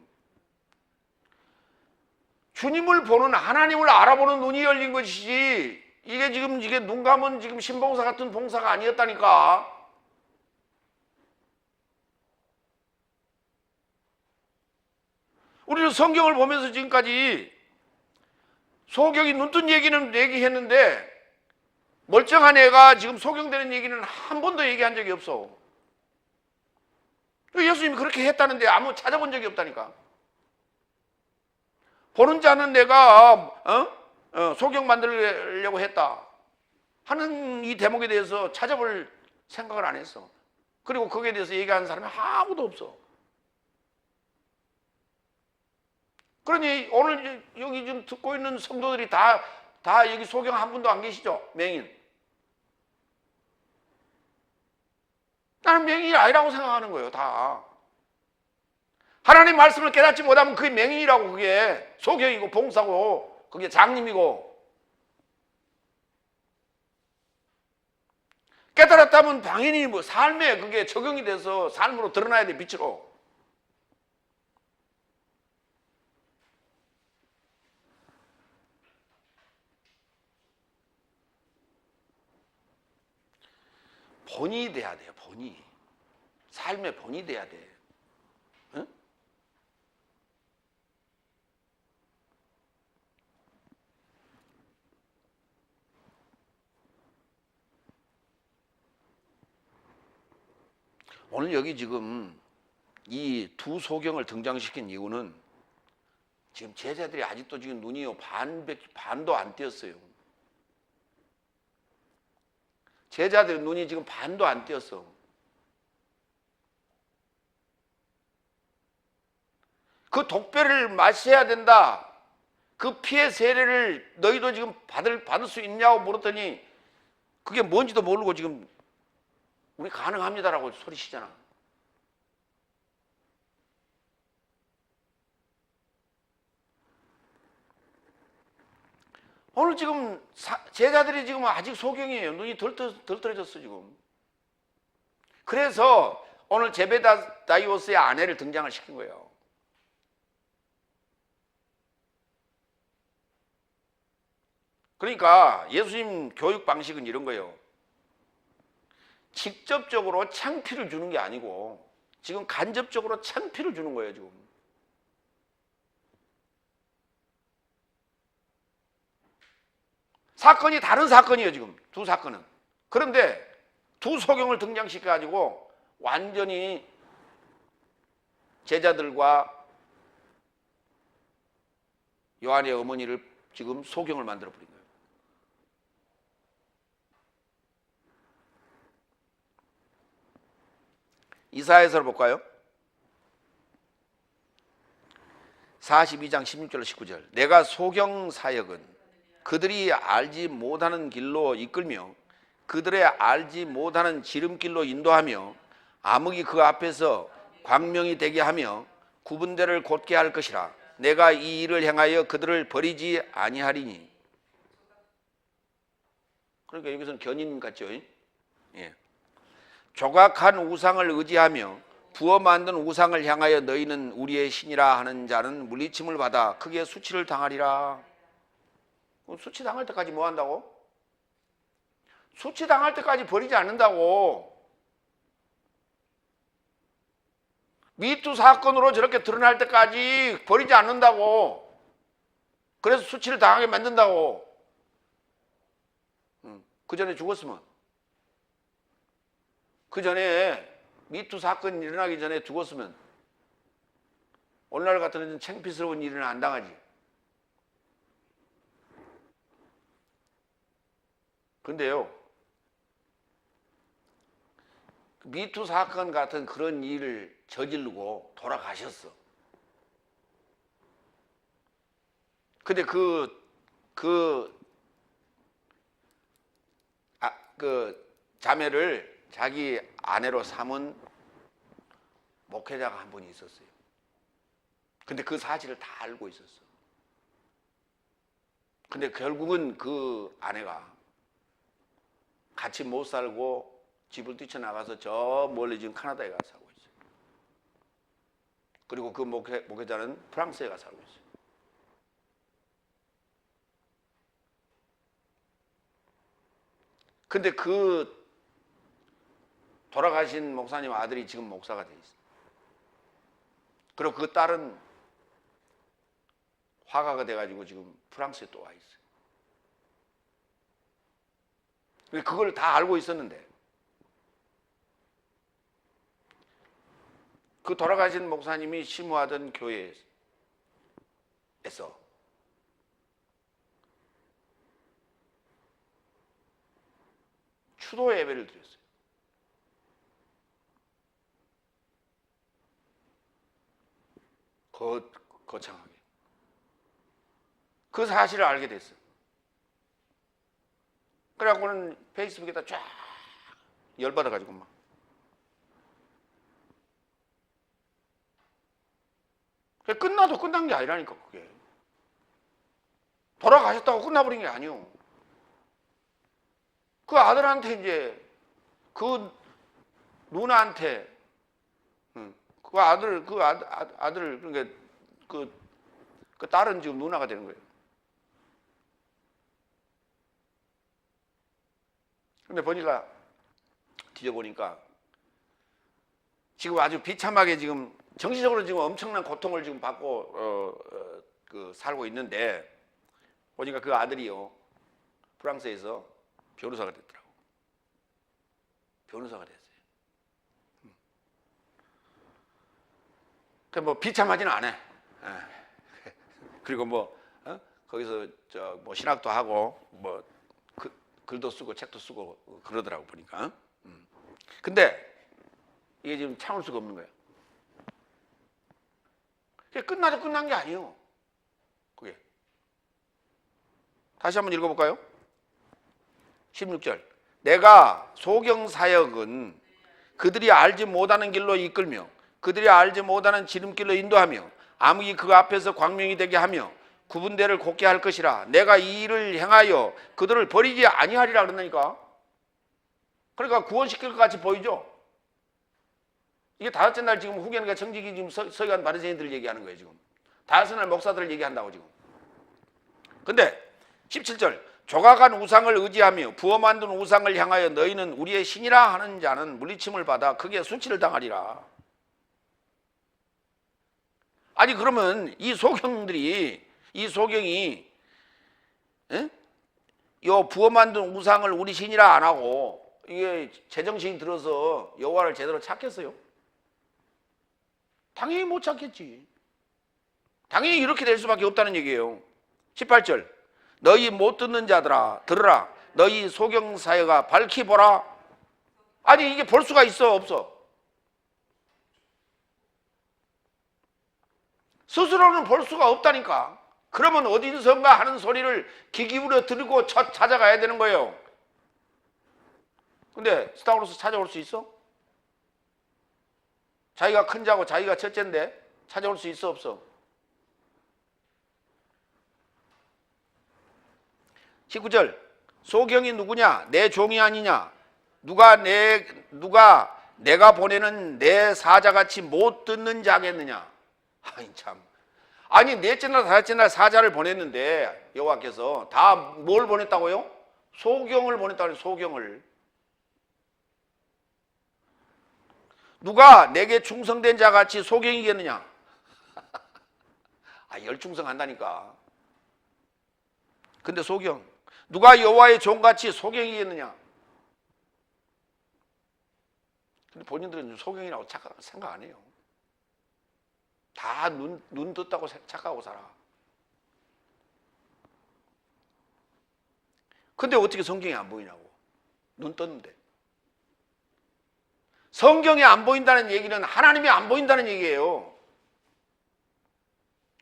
주님을 보는, 하나님을 알아보는 눈이 열린 것이지, 이게 지금 눈 감은 지금 신봉사 같은 봉사가 아니었다니까. 우리는 성경을 보면서 지금까지 소경이 눈뜬 얘기는 얘기했는데 멀쩡한 애가 지금 소경되는 얘기는 한 번도 얘기한 적이 없어. 예수님이 그렇게 했다는데 아무 찾아본 적이 없다니까. 보는 자는 내가 소경 만들려고 했다 하는 이 대목에 대해서 찾아볼 생각을 안 했어. 그리고 거기에 대해서 얘기하는 사람이 아무도 없어. 그러니 오늘 여기 지금 듣고 있는 성도들이 다 여기 소경 한 분도 안 계시죠? 맹인. 나는 맹인이 아니라고 생각하는 거예요, 다. 하나님 말씀을 깨닫지 못하면 그게 맹인이라고, 그게 소경이고 봉사고 그게 장님이고. 깨달았다면 당연히 뭐 삶에 그게 적용이 돼서 삶으로 드러나야 돼, 빛으로. 본이 돼야 돼요, 본이. 삶의 본이 돼야 돼. 응? 오늘 여기 지금 이 두 소경을 등장시킨 이유는 지금 제자들이 아직도 지금 눈이 반도 안 띄었어요. 제자들의 눈이 지금 반도 안 띄었어. 그 독배를 마셔야 된다. 그 피의 세례를 너희도 지금 받을 수 있냐고 물었더니 그게 뭔지도 모르고 지금 우리 가능합니다라고 소리치잖아. 오늘 지금 제자들이 지금 아직 소경이에요. 눈이 덜 떨어졌어 지금. 그래서 오늘 제베다이오스의 아내를 등장을 시킨 거예요. 그러니까 예수님 교육 방식은 이런 거예요. 직접적으로 창피를 주는 게 아니고 지금 간접적으로 창피를 주는 거예요 지금. 사건이 다른 사건이에요 지금, 두 사건은. 그런데 두 소경을 등장시켜가지고 완전히 제자들과 요한의 어머니를 지금 소경을 만들어버린 거예요. 이사야서를 볼까요? 42장 16절로 19절. 내가 소경 사역은 그들이 알지 못하는 길로 이끌며 그들의 알지 못하는 지름길로 인도하며 암흑이 그 앞에서 광명이 되게 하며 구분대를 곧게 할 것이라. 내가 이 일을 행하여 그들을 버리지 아니하리니. 그러니까 여기서는 견인 같죠? 예. 조각한 우상을 의지하며 부어 만든 우상을 향하여 너희는 우리의 신이라 하는 자는 물리침을 받아 크게 수치를 당하리라. 수치 당할 때까지 뭐 한다고? 수치 당할 때까지 버리지 않는다고. 미투 사건으로 저렇게 드러날 때까지 버리지 않는다고. 그래서 수치를 당하게 만든다고. 그 전에 죽었으면, 그 전에 미투 사건이 일어나기 전에 죽었으면 오늘날 같은 창피스러운 일은 안 당하지. 근데요, 미투 사건 같은 그런 일을 저지르고 돌아가셨어. 근데 그 자매를 자기 아내로 삼은 목회자가 한 분이 있었어요. 근데 그 사실을 다 알고 있었어. 근데 결국은 그 아내가 같이 못 살고 집을 뛰쳐나가서 저 멀리 지금 카나다에 가서 살고 있어요. 그리고 그 목회자는 프랑스에 가서 살고 있어요. 근데 그 돌아가신 목사님 아들이 지금 목사가 돼 있어요. 그리고 그 딸은 화가가 돼가지고 지금 프랑스에 또 와 있어요. 그걸 다 알고 있었는데 그 돌아가신 목사님이 심우하던 교회에서 추도 예배를 드렸어요. 거창하게. 그 사실을 알게 됐어요. 그래갖고는 페이스북에다 쫙 열받아가지고 막. 끝나도 끝난 게 아니라니까, 그게. 돌아가셨다고 끝나버린 게 아니요. 그 아들한테 이제, 그 누나한테, 그 아들, 그러니까 그 딸은 지금 누나가 되는 거예요. 근데 보니까, 뒤져보니까, 지금 아주 비참하게 지금, 정신적으로 지금 엄청난 고통을 지금 받고, 살고 있는데, 보니까 그 아들이요, 프랑스에서 변호사가 됐더라고. 변호사가 됐어요. 뭐 비참하지는 않아. 그리고 거기서 뭐 신학도 하고 뭐 글도 쓰고 책도 쓰고 그러더라고 보니까. 근데 이게 지금 참을 수가 없는 거야. 그게 끝나도 끝난 게 아니에요. 그게. 다시 한번 읽어볼까요? 16절. 내가 소경사역은 그들이 알지 못하는 길로 이끌며 그들이 알지 못하는 지름길로 인도하며 암흑이 그 앞에서 광명이 되게 하며 구분대를 곱게 할 것이라. 내가 이 일을 행하여 그들을 버리지 아니하리라 그런다니까. 그러니까 구원시킬 것 같이 보이죠. 이게 다섯째 날 지금 후견과 정직이 지금 서기관 바리새인들 얘기하는 거예요. 지금 다섯째 날 목사들을 얘기한다고 지금. 근데 17절. 조각한 우상을 의지하며 부어 만든 우상을 향하여 너희는 우리의 신이라 하는 자는 물리침을 받아 크게 수치를 당하리라. 아니 그러면 이 소경이 요 부어 만든 우상을 우리 신이라 안 하고 이게 제정신이 들어서 여호와를 제대로 찾겠어요? 당연히 못 찾겠지. 당연히 이렇게 될 수밖에 없다는 얘기예요. 18절. 너희 못 듣는 자들아 들으라. 너희 소경사회가 밝히 보라. 아니 이게 볼 수가 있어 없어? 스스로는 볼 수가 없다니까. 그러면 어디선가 하는 소리를 귀 기울여 들고 찾아가야 되는 거예요. 근데 스타우로스 찾아올 수 있어? 자기가 큰 자고 자기가 첫째인데 찾아올 수 있어 없어? 19절. 소경이 누구냐? 내 종이 아니냐? 누가 내가 보내는 내 사자같이 못 듣는 자겠느냐? 아니 참. 아니 넷째 날 다섯째 날 사자를 보냈는데 여호와께서 다 뭘 보냈다고요? 소경을 보냈다고. 소경을. 누가 내게 충성된 자같이 소경이겠느냐? 열충성한다니까. 근데 소경. 누가 여호와의 종같이 소경이겠느냐? 근데 본인들은 소경이라고 생각 안 해요. 다 눈 떴다고 착각하고 살아. 근데 어떻게 성경이 안 보이냐고. 눈 떴는데. 성경이 안 보인다는 얘기는 하나님이 안 보인다는 얘기예요.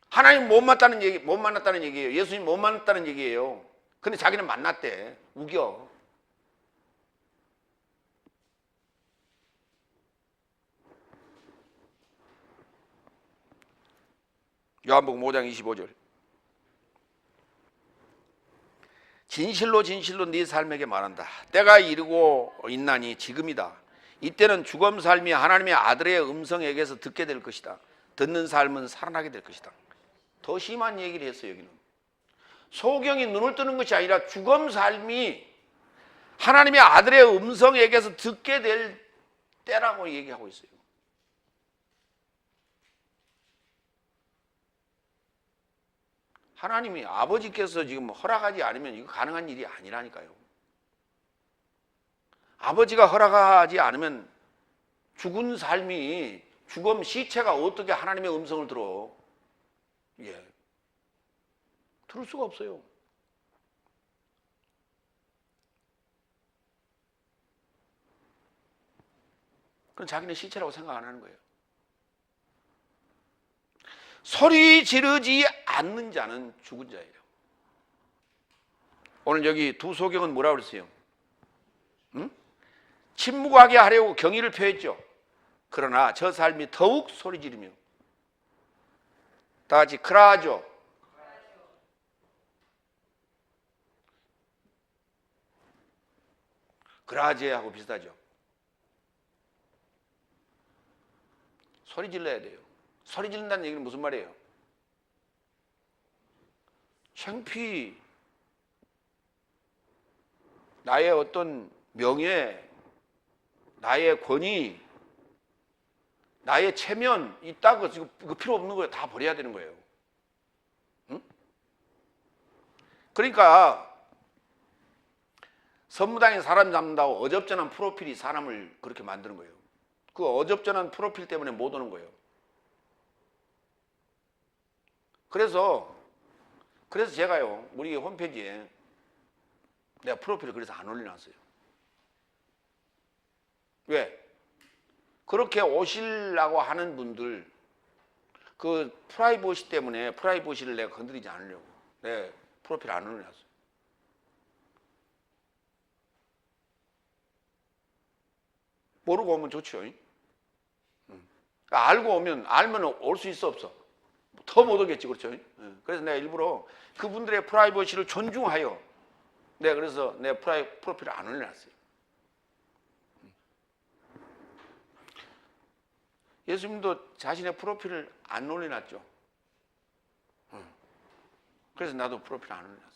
하나님 못 만났다는 얘기예요. 예수님 못 만났다는 얘기예요. 근데 자기는 만났대. 우겨. 요한복음 5장 25절. 진실로 진실로 네 삶에게 말한다. 때가 이르고 있나니 지금이다. 이때는 죽음 삶이 하나님의 아들의 음성에게서 듣게 될 것이다. 듣는 삶은 살아나게 될 것이다. 더 심한 얘기를 했어요. 여기는 소경이 눈을 뜨는 것이 아니라 죽음 삶이 하나님의 아들의 음성에게서 듣게 될 때라고 얘기하고 있어요. 하나님이 아버지께서 지금 허락하지 않으면 이거 가능한 일이 아니라니까요. 아버지가 허락하지 않으면 죽은 삶이 죽음 시체가 어떻게 하나님의 음성을 들어? 예, 들을 수가 없어요. 그건 자기는 시체라고 생각 안 하는 거예요. 소리 지르지 않는 자는 죽은 자예요. 오늘 여기 두 소경은 뭐라고 그랬어요? 응? 침묵하게 하려고 경의를 표했죠. 그러나 저 삶이 더욱 소리 지르며 다 같이 크라죠. 그라제하고 비슷하죠. 소리 질러야 돼요. 소리 지른다는 얘기는 무슨 말이에요? 창피, 나의 어떤 명예, 나의 권위, 나의 체면 있다고 지금 이거 필요 없는 거예요. 다 버려야 되는 거예요. 응? 그러니까 선무당에 사람 잡는다고 어접전한 프로필이 사람을 그렇게 만드는 거예요. 그 어접전한 프로필 때문에 못 오는 거예요. 그래서 제가요, 우리 홈페이지에 내가 프로필을 그래서 안 올려놨어요. 왜? 그렇게 오시려고 하는 분들 그 프라이버시 때문에 프라이버시를 내가 건드리지 않으려고 내 프로필 안 올려놨어요. 모르고 오면 좋죠. 알고 오면 알면 올 수 있어 없어? 더 못 오겠지, 그렇죠? 그래서 내가 일부러 그분들의 프라이버시를 존중하여 내가 그래서 내 프로필을 안 올려놨어요. 예수님도 자신의 프로필을 안 올려놨죠. 그래서 나도 프로필 안 올려놨어요.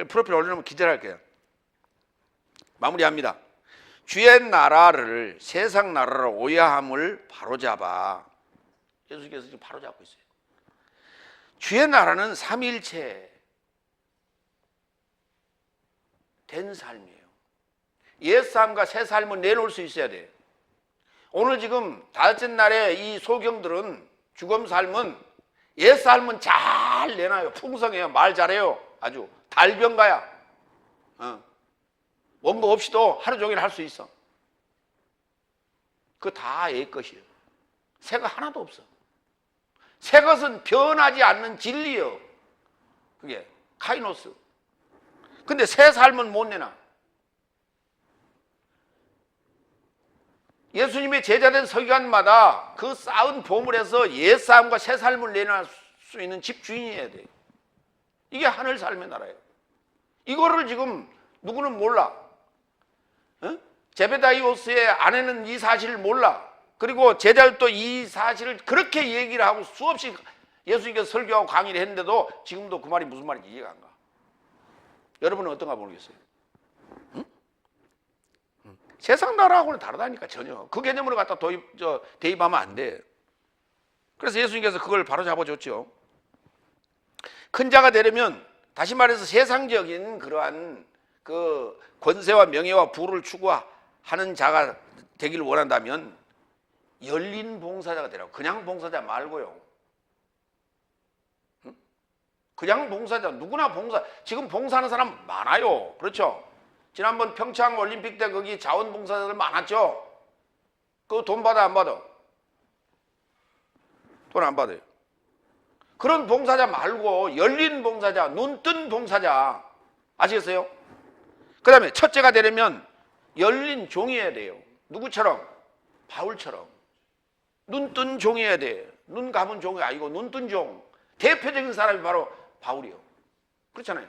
프로필 올려놓으면 기절할게요. 마무리합니다. 주의 나라를 세상 나라로 오해함을 바로잡아. 예수께서 지금 바로잡고 있어요. 주의 나라는 삼위일체 된 삶이에요. 옛 삶과 새 삶을 내놓을 수 있어야 돼요. 오늘 지금 다섯째 날에 이 소경들은 죽음 삶은 옛 삶은 잘 내놔요. 풍성해요. 말 잘해요. 아주 달변가야. 원고 없이도 하루 종일 할 수 있어. 그거 다 옛 것이에요. 새 것 하나도 없어. 새 것은 변하지 않는 진리요. 그게 카이노스. 근데 새 삶은 못 내놔. 예수님의 제자된 서기관마다 그 쌓은 보물에서 옛 삶과 새 삶을 내놓을 수 있는 집주인이어야 돼. 이게 하늘 삶의 나라예요. 이거를 지금 누구는 몰라. 제베다이오스의 아내는 이 사실을 몰라. 그리고 제자들도 이 사실을 그렇게 얘기를 하고 수없이 예수님께서 설교하고 강의를 했는데도 지금도 그 말이 무슨 말인지 이해가 안 가. 여러분은 어떤가 모르겠어요. 세상 나라하고는 다르다니까 전혀. 그 개념으로 갖다 대입하면 안 돼. 그래서 예수님께서 그걸 바로 잡아줬죠. 큰 자가 되려면 다시 말해서 세상적인 그러한 그 권세와 명예와 부를 추구하는 자가 되기를 원한다면 열린 봉사자가 되라고. 그냥 봉사자 말고요. 그냥 봉사자, 누구나 봉사. 지금 봉사하는 사람 많아요. 그렇죠? 지난번 평창 올림픽 때 거기 자원봉사자들 많았죠? 그거 돈 받아 안 받아? 돈 안 받아요. 그런 봉사자 말고 열린 봉사자, 눈뜬 봉사자. 아시겠어요? 그 다음에 첫째가 되려면 열린 종이어야 돼요. 누구처럼? 바울처럼. 눈뜬 종이어야 돼. 눈 감은 종이 아니고 눈뜬 종. 대표적인 사람이 바로 바울이요. 그렇잖아요.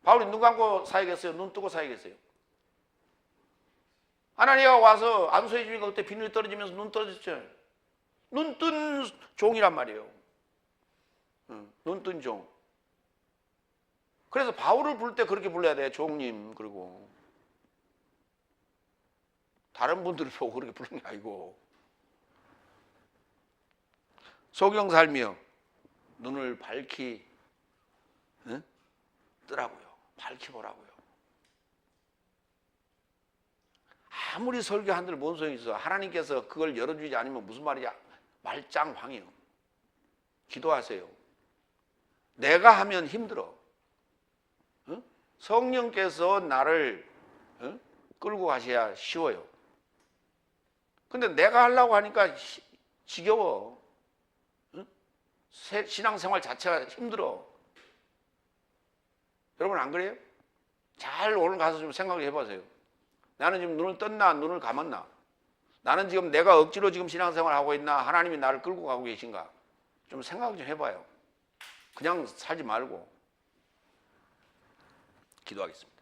바울이 눈 감고 사역했어요? 눈 뜨고 사역했어요? 하나님가 와서 안수해 주니까 그때 비늘이 떨어지면서 눈 떨어졌죠. 눈 뜬 종이란 말이에요. 눈 뜬 종. 그래서 바울을 부를 때 그렇게 불러야 돼. 종님. 그리고 다른 분들을 보고 그렇게 부르는 게 아니고. 소경 살며 눈을 밝히 뜨라고요. 밝히 보라고요. 아무리 설교한들 뭔 소용이 있어. 하나님께서 그걸 열어주지 않으면 무슨 말이야? 말짱황이요. 기도하세요. 내가 하면 힘들어. 성령께서 나를 끌고 가셔야 쉬워요. 근데 내가 하려고 하니까 지겨워. 신앙생활 자체가 힘들어. 여러분 안 그래요? 잘 오늘 가서 좀 생각을 해보세요. 나는 지금 눈을 떴나 눈을 감았나? 나는 지금 내가 억지로 지금 신앙생활을 하고 있나? 하나님이 나를 끌고 가고 계신가? 좀 생각 좀 해봐요. 그냥 살지 말고 기도하겠습니다.